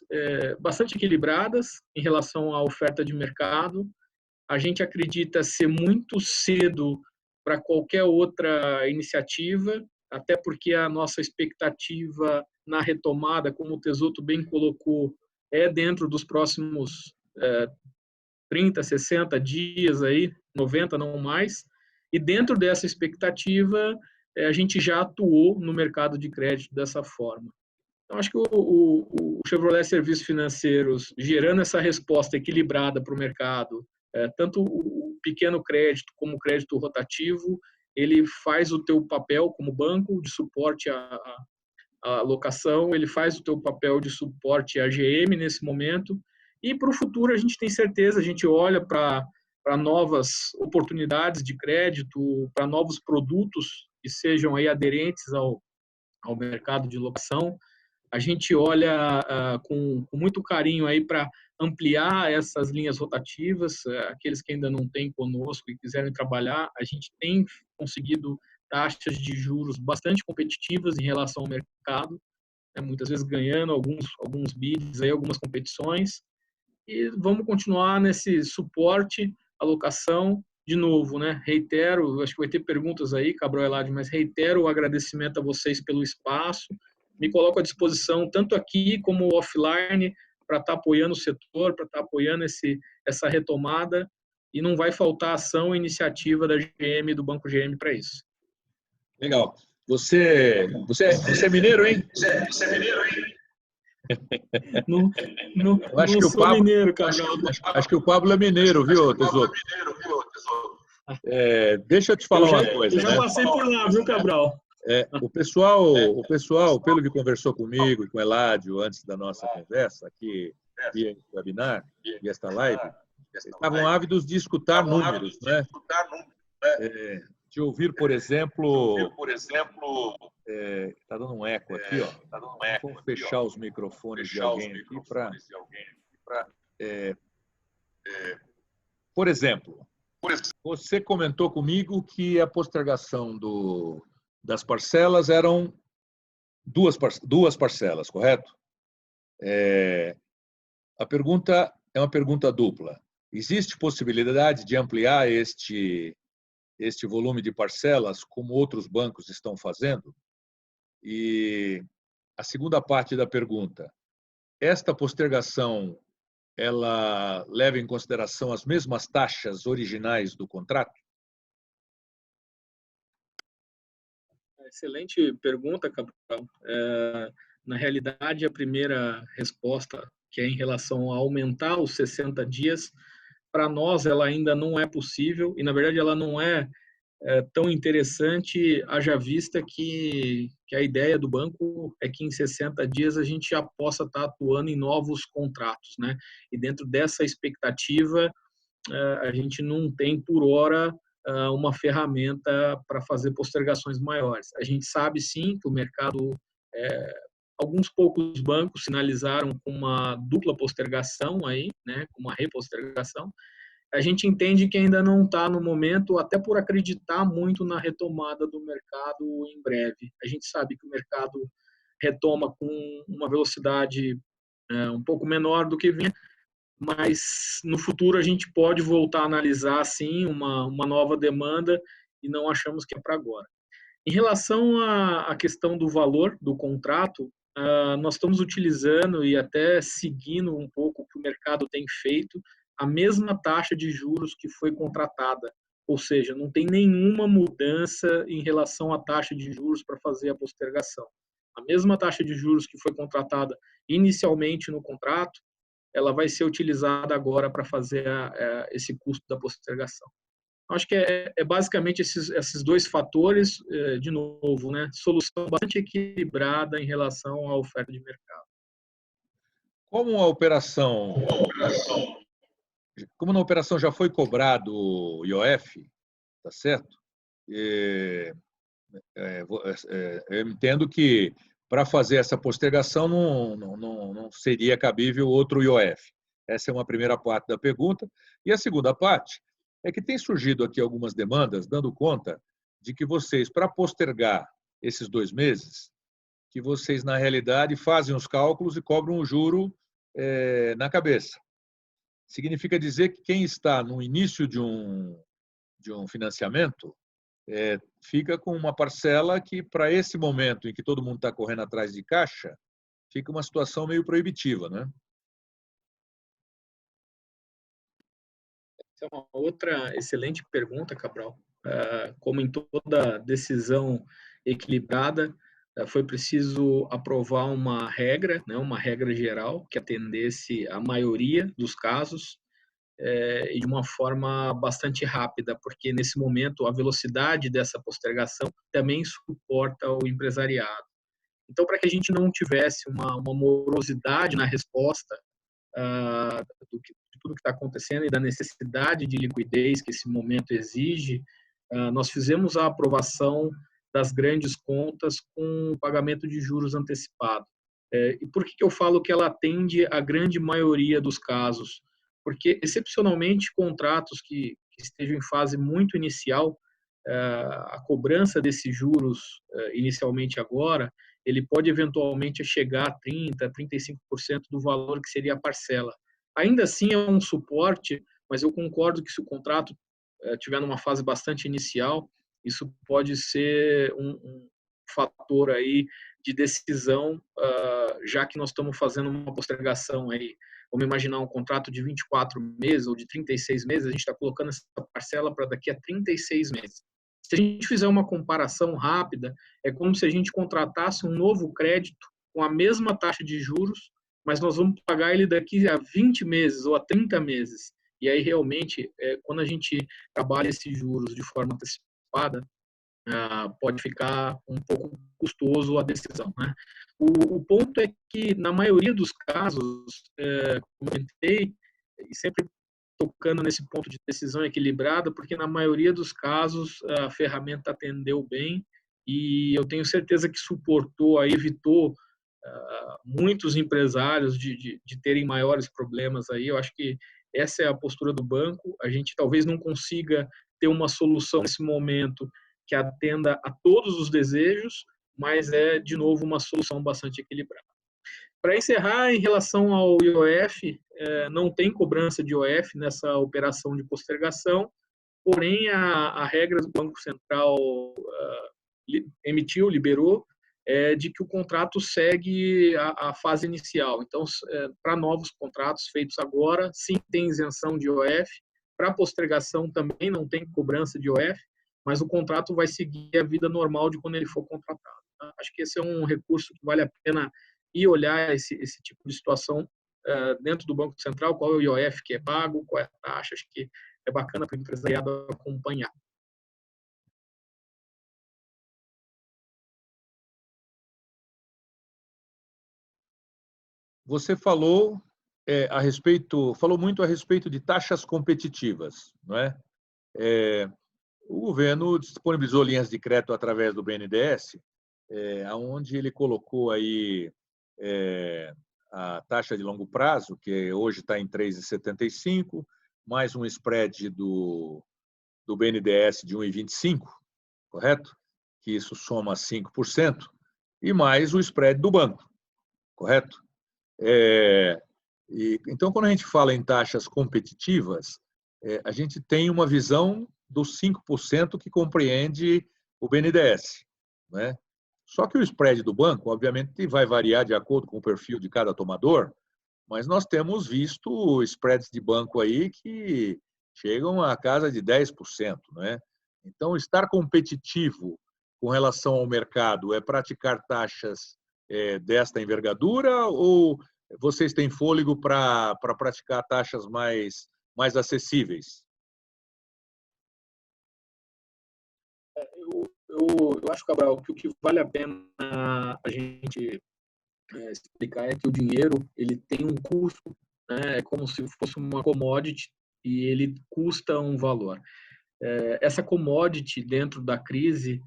bastante equilibradas em relação à oferta de mercado. A gente acredita ser muito cedo para qualquer outra iniciativa, até porque a nossa expectativa na retomada, como o Tesoto bem colocou, é dentro dos próximos 30, 60 dias, aí, 90 não mais, e dentro dessa expectativa a gente já atuou no mercado de crédito dessa forma. Então, acho que o Chevrolet Serviços Financeiros, gerando essa resposta equilibrada para o mercado, tanto o pequeno crédito como o crédito rotativo, ele faz o teu papel como banco de suporte à locação, ele faz o teu papel de suporte à GM nesse momento, e para o futuro a gente tem certeza, a gente olha para novas oportunidades de crédito, para novos produtos que sejam aí aderentes ao mercado de locação. A gente olha com muito carinho aí para ampliar essas linhas rotativas, aqueles que ainda não têm conosco e quiserem trabalhar. A gente tem conseguido taxas de juros bastante competitivas em relação ao mercado, né? Muitas vezes ganhando alguns bids, aí, algumas competições. E vamos continuar nesse suporte, alocação. De novo, né? Reitero, acho que vai ter perguntas aí, Cabral e Eladio, mas reitero o agradecimento a vocês pelo espaço. Me coloco à disposição, tanto aqui como offline, para estar apoiando o setor, para estar apoiando essa retomada, e não vai faltar ação e iniciativa da GM e do Banco GM para isso. Legal. Você é mineiro, hein? Você é mineiro, hein? Não acho que sou mineiro, Cabral. Acho que o Pablo é mineiro, viu, Tesouro? Deixa eu te falar uma coisa. Eu já passei por lá, viu, Cabral? O pessoal, pelo que conversou comigo e com o Eladio antes da nossa conversa aqui via webinar, via esta live, estavam ávidos de escutar números, né? De ouvir, por exemplo, está dando um eco aqui, ó. Vamos fechar os microfones de alguém aqui para, por exemplo, você comentou comigo que a postergação das parcelas eram duas parcelas, correto? A pergunta é uma pergunta dupla. Existe possibilidade de ampliar este volume de parcelas, como outros bancos estão fazendo? E a segunda parte da pergunta, esta postergação, ela leva em consideração as mesmas taxas originais do contrato? Excelente pergunta, Cabral. Na realidade, a primeira resposta, que é em relação a aumentar os 60 dias, para nós ela ainda não é possível e, na verdade, ela não é tão interessante, haja vista que a ideia do banco é que em 60 dias a gente já possa estar atuando em novos contratos, né? E dentro dessa expectativa, a gente não tem, por hora, uma ferramenta para fazer postergações maiores. A gente sabe, sim, que o mercado, alguns poucos bancos sinalizaram com uma dupla postergação aí, né, com uma repostergação. A gente entende que ainda não está no momento, até por acreditar muito na retomada do mercado em breve. A gente sabe que o mercado retoma com uma velocidade um pouco menor do que vinha, mas no futuro a gente pode voltar a analisar, sim, uma nova demanda e não achamos que é para agora. Em relação à questão do valor do contrato, nós estamos utilizando e até seguindo um pouco o que o mercado tem feito, a mesma taxa de juros que foi contratada, ou seja, não tem nenhuma mudança em relação à taxa de juros para fazer a postergação. A mesma taxa de juros que foi contratada inicialmente no contrato, ela vai ser utilizada agora para fazer esse custo da postergação. Acho que é basicamente esses dois fatores, de novo, né? Solução bastante equilibrada em relação à oferta de mercado. Como na operação já foi cobrado o IOF, tá certo? Eu entendo que para fazer essa postergação não seria cabível outro IOF. Essa é uma primeira parte da pergunta. E a segunda parte é que tem surgido aqui algumas demandas dando conta de que vocês, para postergar esses 2 meses, que vocês, na realidade, fazem os cálculos e cobram o juro na cabeça. Significa dizer que quem está no início de um financiamento fica com uma parcela que, para esse momento em que todo mundo está correndo atrás de caixa, fica uma situação meio proibitiva, né? Essa é uma outra excelente pergunta, Cabral. Como em toda decisão equilibrada, foi preciso aprovar uma regra, né, uma regra geral que atendesse a maioria dos casos e de uma forma bastante rápida, porque nesse momento a velocidade dessa postergação também suporta o empresariado. Então, para que a gente não tivesse uma morosidade na resposta de tudo que está acontecendo e da necessidade de liquidez que esse momento exige, nós fizemos a aprovação das grandes contas com pagamento de juros antecipado. E por que eu falo que ela atende a grande maioria dos casos? Porque, excepcionalmente, contratos que estejam em fase muito inicial, a cobrança desses juros inicialmente agora, ele pode eventualmente chegar a 30%, 35% do valor que seria a parcela. Ainda assim é um suporte, mas eu concordo que se o contrato estiver numa fase bastante inicial, isso pode ser um fator aí de decisão, já que nós estamos fazendo uma postergação aí. Vamos imaginar um contrato de 24 meses ou de 36 meses, a gente está colocando essa parcela para daqui a 36 meses. Se a gente fizer uma comparação rápida, é como se a gente contratasse um novo crédito com a mesma taxa de juros, mas nós vamos pagar ele daqui a 20 meses ou a 30 meses. E aí, realmente, quando a gente trabalha esses juros de forma antecipada, pode ficar um pouco custoso a decisão, né? O ponto é que, na maioria dos casos, comentei, e sempre tocando nesse ponto de decisão equilibrada, porque na maioria dos casos a ferramenta atendeu bem e eu tenho certeza que suportou, evitou muitos empresários de terem maiores problemas aí. Eu acho que essa é a postura do banco. A gente talvez não consiga ter uma solução nesse momento que atenda a todos os desejos, mas é, de novo, uma solução bastante equilibrada. Para encerrar, em relação ao IOF, não tem cobrança de IOF nessa operação de postergação, porém a regra do Banco Central liberou é de que o contrato segue a fase inicial. Então, para novos contratos feitos agora, sim, tem isenção de IOF. Para postergação também não tem cobrança de IOF, mas o contrato vai seguir a vida normal de quando ele for contratado. Tá? Acho que esse é um recurso que vale a pena ir olhar esse tipo de situação dentro do Banco Central, qual é o IOF que é pago, qual é a taxa. Acho que é bacana para o empresariado acompanhar. Você falou falou muito a respeito de taxas competitivas, não é? O governo disponibilizou linhas de crédito através do BNDES, onde ele colocou aí a taxa de longo prazo, que hoje está em 3,75, mais um spread do BNDES de 1,25, correto? Que isso soma 5%, e mais o spread do banco, correto? Então, quando a gente fala em taxas competitivas, a gente tem uma visão dos 5% que compreende o BNDES, né? Só que o spread do banco, obviamente, vai variar de acordo com o perfil de cada tomador, mas nós temos visto spreads de banco aí que chegam à casa de 10%, né? Então, estar competitivo com relação ao mercado é praticar taxas desta envergadura, ou vocês têm fôlego para praticar taxas mais acessíveis? Eu acho, Cabral, que o que vale a pena a gente explicar é que o dinheiro ele tem um custo, né? É como se fosse uma commodity e ele custa um valor. Essa commodity dentro da crise,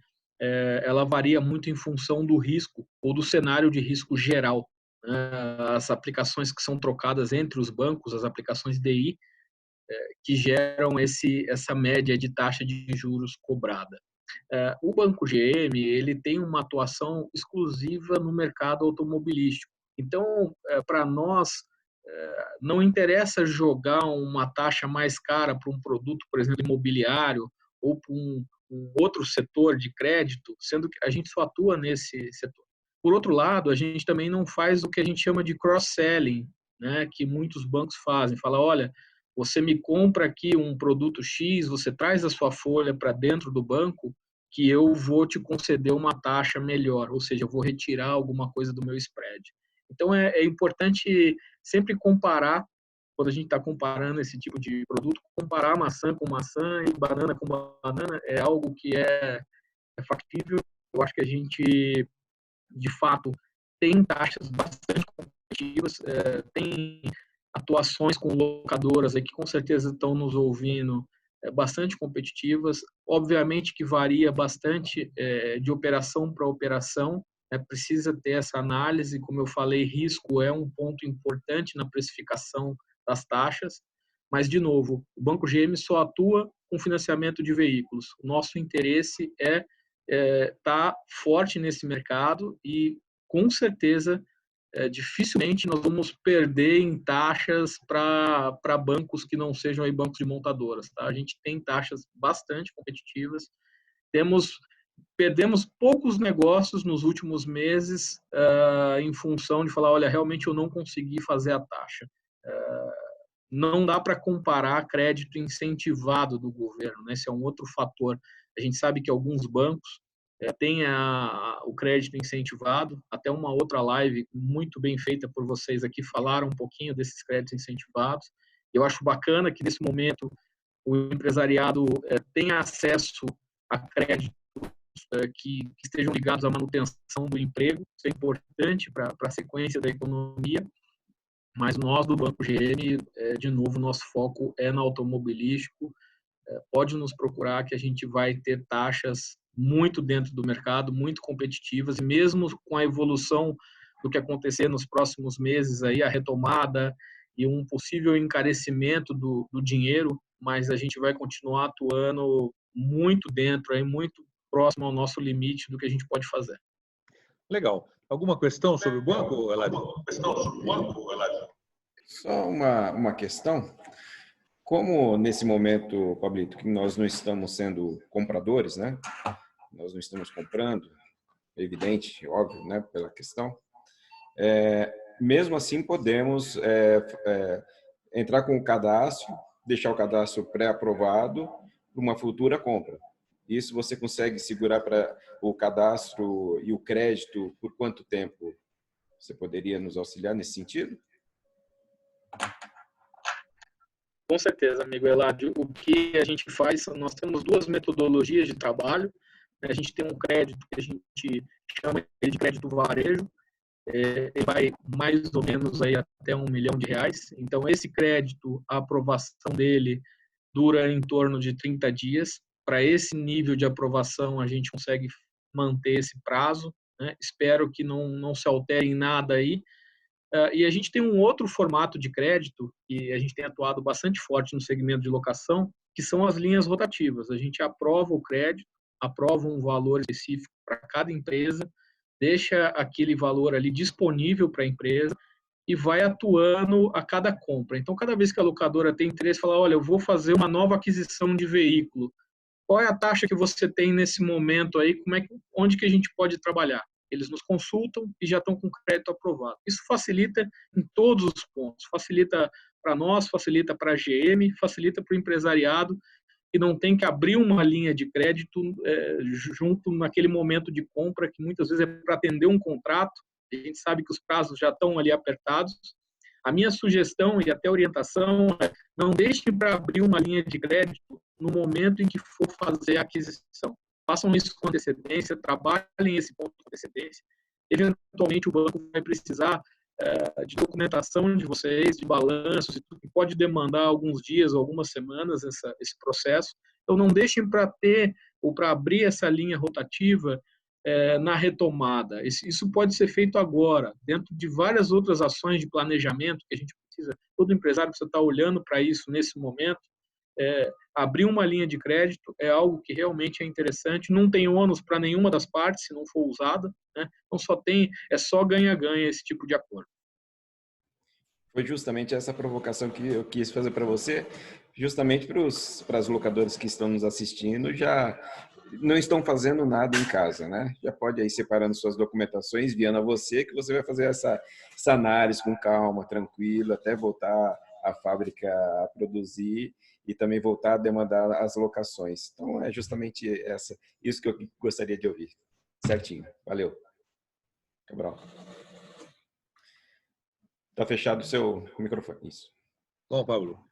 ela varia muito em função do risco ou do cenário de risco geral. As aplicações que são trocadas entre os bancos, as aplicações DI, que geram essa média de taxa de juros cobrada. O Banco GM ele tem uma atuação exclusiva no mercado automobilístico. Então, para nós, não interessa jogar uma taxa mais cara para um produto, por exemplo, imobiliário, ou para um outro setor de crédito, sendo que a gente só atua nesse setor. Por outro lado, a gente também não faz o que a gente chama de cross-selling, né, que muitos bancos fazem. Fala, olha, você me compra aqui um produto X, você traz a sua folha para dentro do banco, que eu vou te conceder uma taxa melhor, ou seja, eu vou retirar alguma coisa do meu spread. Então, é importante sempre comparar, quando a gente está comparando esse tipo de produto, comparar maçã com maçã e banana com banana é algo que é factível. Eu acho que a gente, de fato, tem taxas bastante competitivas, tem atuações com locadoras aí que com certeza estão nos ouvindo, bastante competitivas. Obviamente que varia bastante de operação para operação, precisa ter essa análise. Como eu falei, risco é um ponto importante na precificação das taxas, mas, de novo, o Banco GM só atua com financiamento de veículos. O nosso interesse é estar forte nesse mercado e, com certeza, dificilmente nós vamos perder em taxas para bancos que não sejam aí bancos de montadoras. Tá? A gente tem taxas bastante competitivas, perdemos poucos negócios nos últimos meses em função de falar, olha, realmente eu não consegui fazer a taxa. Não dá para comparar crédito incentivado do governo, né? Esse é um outro fator. A gente sabe que alguns bancos têm o crédito incentivado. Até uma outra live muito bem feita por vocês aqui falaram um pouquinho desses créditos incentivados. Eu acho bacana que, nesse momento, o empresariado tenha acesso a créditos que estejam ligados à manutenção do emprego. Isso é importante para a sequência da economia. Mas nós, do Banco GM, de novo, nosso foco é no automobilístico. Pode nos procurar que a gente vai ter taxas muito dentro do mercado, muito competitivas, e mesmo com a evolução do que acontecer nos próximos meses, aí, a retomada e um possível encarecimento do dinheiro, mas a gente vai continuar atuando muito dentro, aí, muito próximo ao nosso limite do que a gente pode fazer. Legal. Alguma questão sobre o banco, Eladio? Só uma questão. Como nesse momento, Pablito, que nós não estamos sendo compradores, né? Nós não estamos comprando, evidente, óbvio, né, pela questão. Mesmo assim, podemos entrar com o cadastro, deixar o cadastro pré-aprovado para uma futura compra. Isso você consegue segurar para o cadastro e o crédito por quanto tempo? Você poderia nos auxiliar nesse sentido? Com certeza, amigo Eladio. O que a gente faz, nós temos duas metodologias de trabalho. A gente tem um crédito que a gente chama de crédito varejo, ele vai mais ou menos aí até R$1 milhão. Então, esse crédito, a aprovação dele dura em torno de 30 dias. Para esse nível de aprovação, a gente consegue manter esse prazo, né? Espero que não se altere em nada aí. E a gente tem um outro formato de crédito, e a gente tem atuado bastante forte no segmento de locação, que são as linhas rotativas. A gente aprova o crédito, aprova um valor específico para cada empresa, deixa aquele valor ali disponível para a empresa e vai atuando a cada compra. Então, cada vez que a locadora tem interesse, fala, olha, eu vou fazer uma nova aquisição de veículo, qual é a taxa que você tem nesse momento aí, onde que a gente pode trabalhar? Eles nos consultam e já estão com crédito aprovado. Isso facilita em todos os pontos. Facilita para nós, facilita para a GM, facilita para o empresariado, que não tem que abrir uma linha de crédito junto naquele momento de compra, que muitas vezes é para atender um contrato. A gente sabe que os prazos já estão ali apertados. A minha sugestão e até orientação é não deixe para abrir uma linha de crédito no momento em que for fazer a aquisição. Façam isso com antecedência, trabalhem esse ponto com antecedência. Eventualmente, o banco vai precisar de documentação de vocês, de balanços, que pode demandar alguns dias ou algumas semanas esse processo. Então, não deixem para ter ou para abrir essa linha rotativa na retomada. Isso pode ser feito agora, dentro de várias outras ações de planejamento que a gente precisa, todo empresário precisa estar olhando para isso nesse momento. Abrir uma linha de crédito é algo que realmente é interessante, não tem ônus para nenhuma das partes se não for usada, né? Então é só ganha-ganha esse tipo de acordo. Foi justamente essa provocação que eu quis fazer para você, justamente para as locadoras que estão nos assistindo, já não estão fazendo nada em casa, né? Já pode ir separando suas documentações, enviando a você, que você vai fazer essa análise com calma, tranquilo, até voltar a fábrica a produzir e também voltar a demandar as locações. Então, é justamente isso que eu gostaria de ouvir. Certinho. Valeu. Cabral. Está fechado o seu microfone. Isso. Bom, Pablo,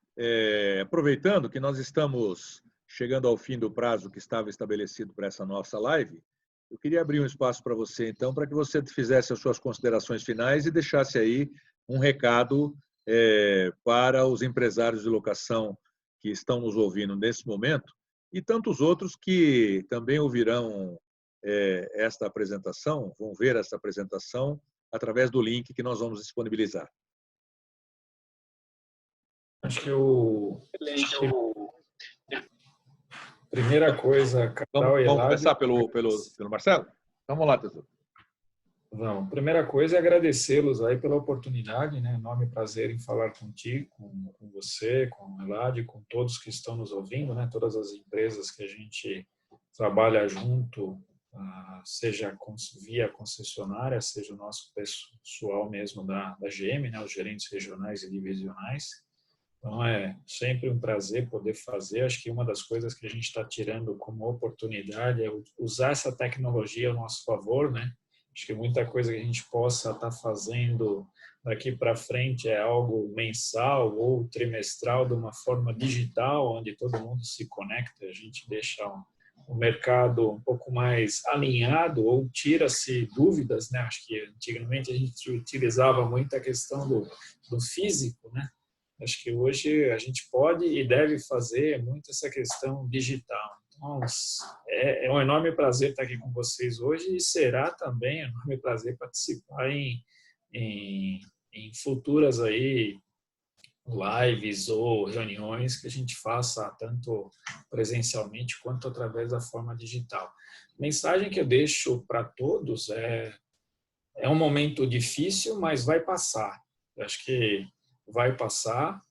aproveitando que nós estamos chegando ao fim do prazo que estava estabelecido para essa nossa live, eu queria abrir um espaço para você, então, para que você fizesse as suas considerações finais e deixasse aí um recado para os empresários de locação que estão nos ouvindo nesse momento e tantos outros que também ouvirão esta apresentação, vão ver esta apresentação através do link que nós vamos disponibilizar. Acho que primeira coisa, vamos começar pelo Marcelo? Vamos lá, tesouro. Vamos. Primeira coisa é agradecê-los aí pela oportunidade, né? Enorme prazer em falar contigo, com você, com o Eladio, com todos que estão nos ouvindo, né? Todas as empresas que a gente trabalha junto, seja via concessionária, seja o nosso pessoal mesmo da GM, né? Os gerentes regionais e divisionais. Então, é sempre um prazer poder fazer. Acho que uma das coisas que a gente está tirando como oportunidade é usar essa tecnologia a nosso favor, né? Acho que muita coisa que a gente possa estar fazendo daqui para frente é algo mensal ou trimestral de uma forma digital, onde todo mundo se conecta, a gente deixa o mercado um pouco mais alinhado ou tira-se dúvidas, né? Acho que antigamente a gente utilizava muito a questão do físico, né? Acho que hoje a gente pode e deve fazer muito essa questão digital. Então, é um enorme prazer estar aqui com vocês hoje e será também um enorme prazer participar em futuras aí lives ou reuniões que a gente faça tanto presencialmente quanto através da forma digital. A mensagem que eu deixo para todos é um momento difícil, mas vai passar. Eu acho que vai passar.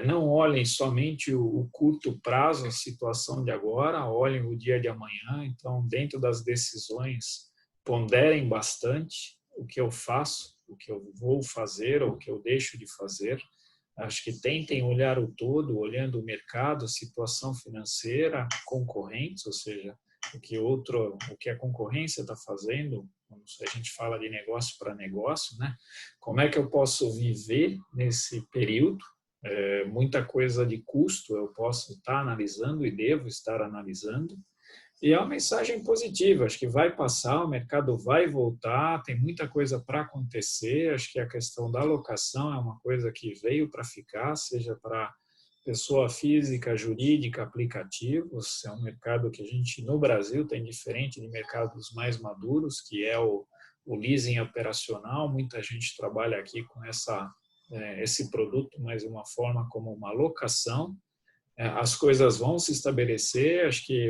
Não olhem somente o curto prazo, a situação de agora, olhem o dia de amanhã. Então, dentro das decisões ponderem bastante o que eu faço, o que eu vou fazer ou o que eu deixo de fazer. Acho que tentem olhar o todo, olhando o mercado, a situação financeira, concorrentes, ou seja, o que a concorrência está fazendo, quando a gente fala de negócio para negócio, né? Como é que eu posso viver nesse período? Muita coisa de custo eu posso estar analisando e devo estar analisando. E é uma mensagem positiva, acho que vai passar, o mercado vai voltar, tem muita coisa para acontecer, acho que a questão da locação é uma coisa que veio para ficar, seja para pessoa física, jurídica, aplicativos, é um mercado que a gente, no Brasil, tem diferente de mercados mais maduros, que é o leasing operacional, muita gente trabalha aqui com esse produto, mas de uma forma como uma locação. As coisas vão se estabelecer, acho que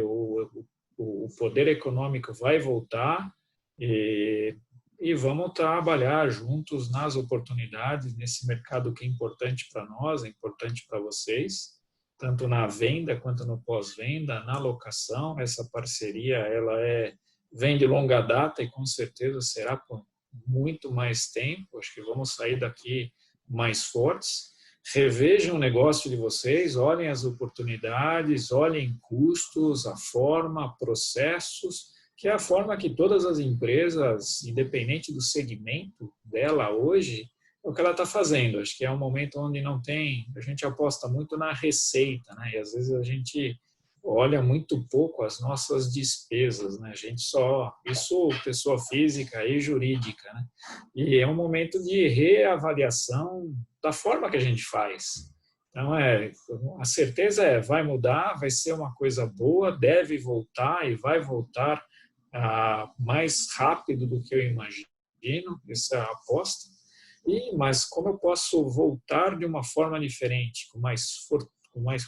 o poder econômico vai voltar e vamos trabalhar juntos nas oportunidades, nesse mercado que é importante para nós, é importante para vocês, tanto na venda quanto no pós-venda, na locação. Essa parceria vem de longa data e com certeza será por muito mais tempo. Acho que vamos sair daqui mais fortes. Revejam o negócio de vocês, olhem as oportunidades, olhem custos, a forma, processos, que é a forma que todas as empresas, independente do segmento dela hoje, é o que ela está fazendo. Acho que é um momento onde a gente aposta muito na receita, né? E às vezes a gente olha muito pouco as nossas despesas, né? A gente isso pessoa física e jurídica, né? E é um momento de reavaliação da forma que a gente faz. Então, a certeza vai mudar, vai ser uma coisa boa, deve voltar e vai voltar mais rápido do que eu imagino, essa é a aposta. Mas como eu posso voltar de uma forma diferente,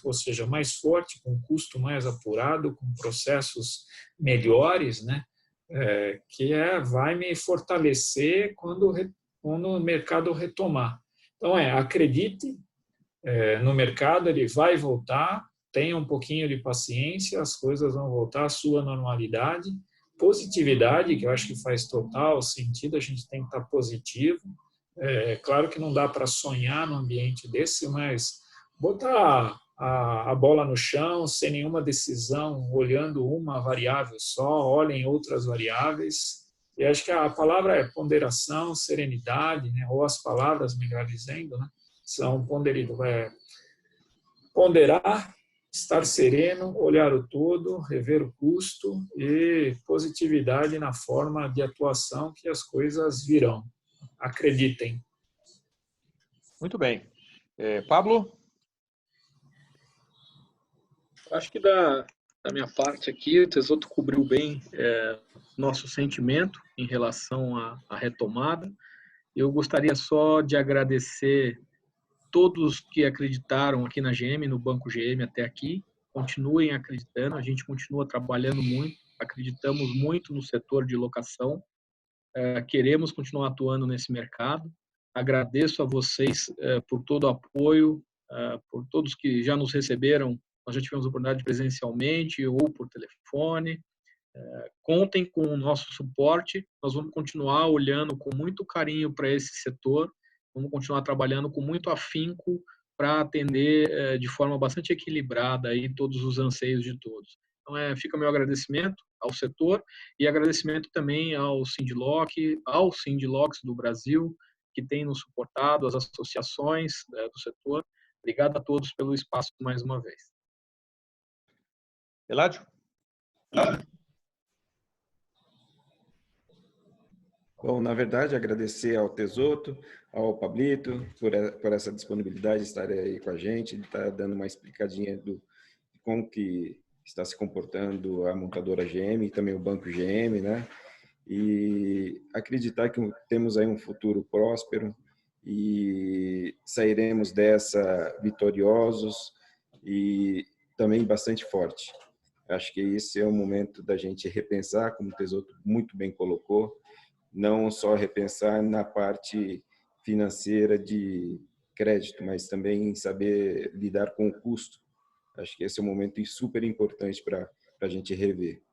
ou seja, mais forte, com custo mais apurado, com processos melhores, né? Vai me fortalecer quando o mercado retomar. Então, acredite no mercado, ele vai voltar, tenha um pouquinho de paciência, as coisas vão voltar à sua normalidade. Positividade, que eu acho que faz total sentido, a gente tem que estar positivo. Claro que não dá para sonhar num ambiente desse, mas botar a bola no chão, sem nenhuma decisão, olhando uma variável só, olhem outras variáveis. E acho que a palavra é ponderação, serenidade, né? Ou as palavras, melhor dizendo, né? São ponderar, estar sereno, olhar o todo, rever o custo e positividade na forma de atuação que as coisas virão. Acreditem. Muito bem. Pablo? Acho que da minha parte aqui, o Tesoto cobriu bem nosso sentimento em relação à retomada. Eu gostaria só de agradecer todos que acreditaram aqui na GM, no Banco GM até aqui. Continuem acreditando, a gente continua trabalhando muito, acreditamos muito no setor de locação, queremos continuar atuando nesse mercado. Agradeço a vocês por todo o apoio, por todos que já nos receberam. Nós já tivemos oportunidade presencialmente ou por telefone. Contem com o nosso suporte. Nós vamos continuar olhando com muito carinho para esse setor. Vamos continuar trabalhando com muito afinco para atender de forma bastante equilibrada aí todos os anseios de todos. Então, fica meu agradecimento ao setor e agradecimento também aos Sindlocs do Brasil, que tem nos suportado, as associações do setor. Obrigado a todos pelo espaço mais uma vez. Eladio? Bom, na verdade, agradecer ao Tesoto, ao Pablito, por essa disponibilidade de estar aí com a gente, de estar dando uma explicadinha de como que está se comportando a montadora GM e também o Banco GM, né? E acreditar que temos aí um futuro próspero e sairemos dessa vitoriosos e também bastante forte. Acho que esse é o momento da gente repensar, como o Tesoto muito bem colocou, não só repensar na parte financeira de crédito, mas também saber lidar com o custo. Acho que esse é um momento super importante para a gente rever.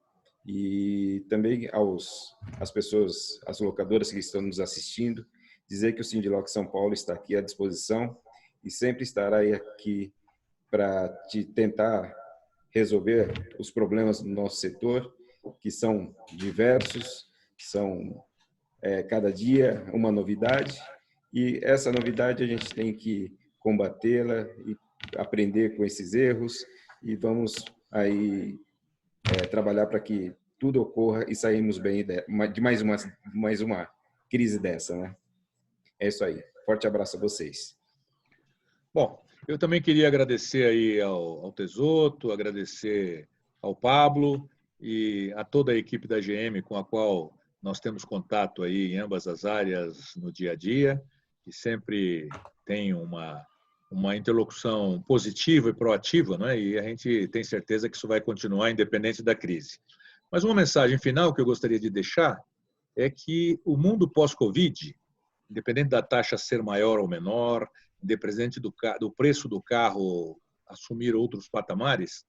E também às pessoas, as locadoras que estão nos assistindo, dizer que o Sindiloc São Paulo está aqui à disposição e sempre estará aqui para te tentar resolver os problemas do nosso setor, que são diversos, são cada dia uma novidade, e essa novidade a gente tem que combatê-la e aprender com esses erros, e vamos aí trabalhar para que tudo ocorra e saímos bem de mais uma crise dessa, né? É isso aí. Forte abraço a vocês. Bom, eu também queria agradecer aí ao Tesoto, agradecer ao Pablo e a toda a equipe da GM com a qual nós temos contato aí em ambas as áreas no dia a dia, e sempre tem uma interlocução positiva e proativa, né? E a gente tem certeza que isso vai continuar independente da crise. Mas uma mensagem final que eu gostaria de deixar é que o mundo pós-Covid, independente da taxa ser maior ou menor, independente do preço do carro assumir outros patamares,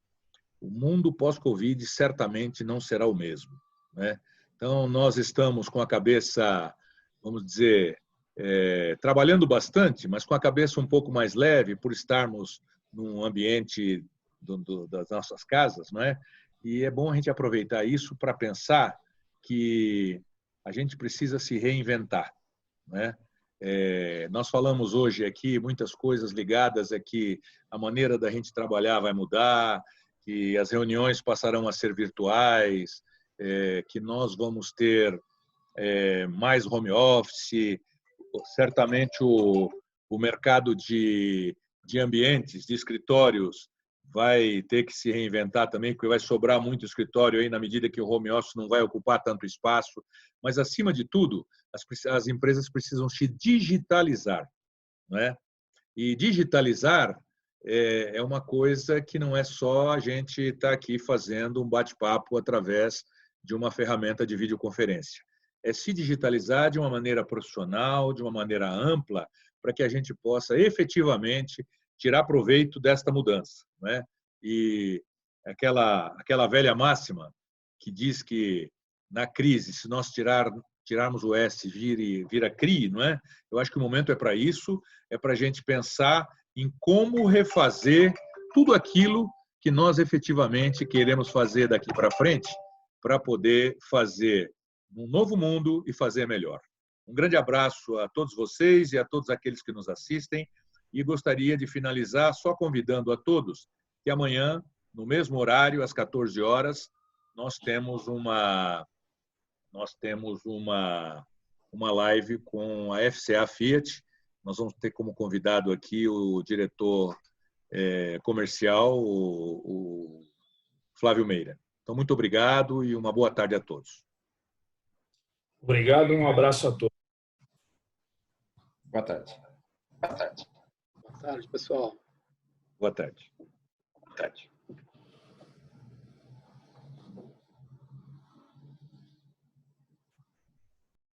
o mundo pós-Covid certamente não será o mesmo, né? Então, nós estamos com a cabeça, vamos dizer, trabalhando bastante, mas com a cabeça um pouco mais leve, por estarmos num ambiente das nossas casas, não é? E é bom a gente aproveitar isso para pensar que a gente precisa se reinventar, né? Nós falamos hoje aqui muitas coisas ligadas a que a maneira da gente trabalhar vai mudar, que as reuniões passarão a ser virtuais, que nós vamos ter mais home office, certamente o mercado de ambientes, de escritórios, vai ter que se reinventar também, porque vai sobrar muito escritório aí na medida que o home office não vai ocupar tanto espaço. Mas, acima de tudo, as empresas precisam se digitalizar, não é? E digitalizar é uma coisa que não é só a gente estar aqui fazendo um bate-papo através de uma ferramenta de videoconferência. É se digitalizar de uma maneira profissional, de uma maneira ampla, para que a gente possa efetivamente tirar proveito desta mudança, né? E aquela velha máxima que diz que na crise, se nós tirarmos o S, vira CRI, não é? Eu acho que o momento é para isso, é para a gente pensar em como refazer tudo aquilo que nós efetivamente queremos fazer daqui para frente, para poder fazer um novo mundo e fazer melhor. Um grande abraço a todos vocês e a todos aqueles que nos assistem, e gostaria de finalizar só convidando a todos que amanhã, no mesmo horário, às 14 horas, nós temos uma live com a FCA Fiat. Nós vamos ter como convidado aqui o diretor comercial, o Flávio Meira. Então, muito obrigado e uma boa tarde a todos. Obrigado, um abraço a todos. Boa tarde. Boa tarde, pessoal. Boa tarde. Boa tarde.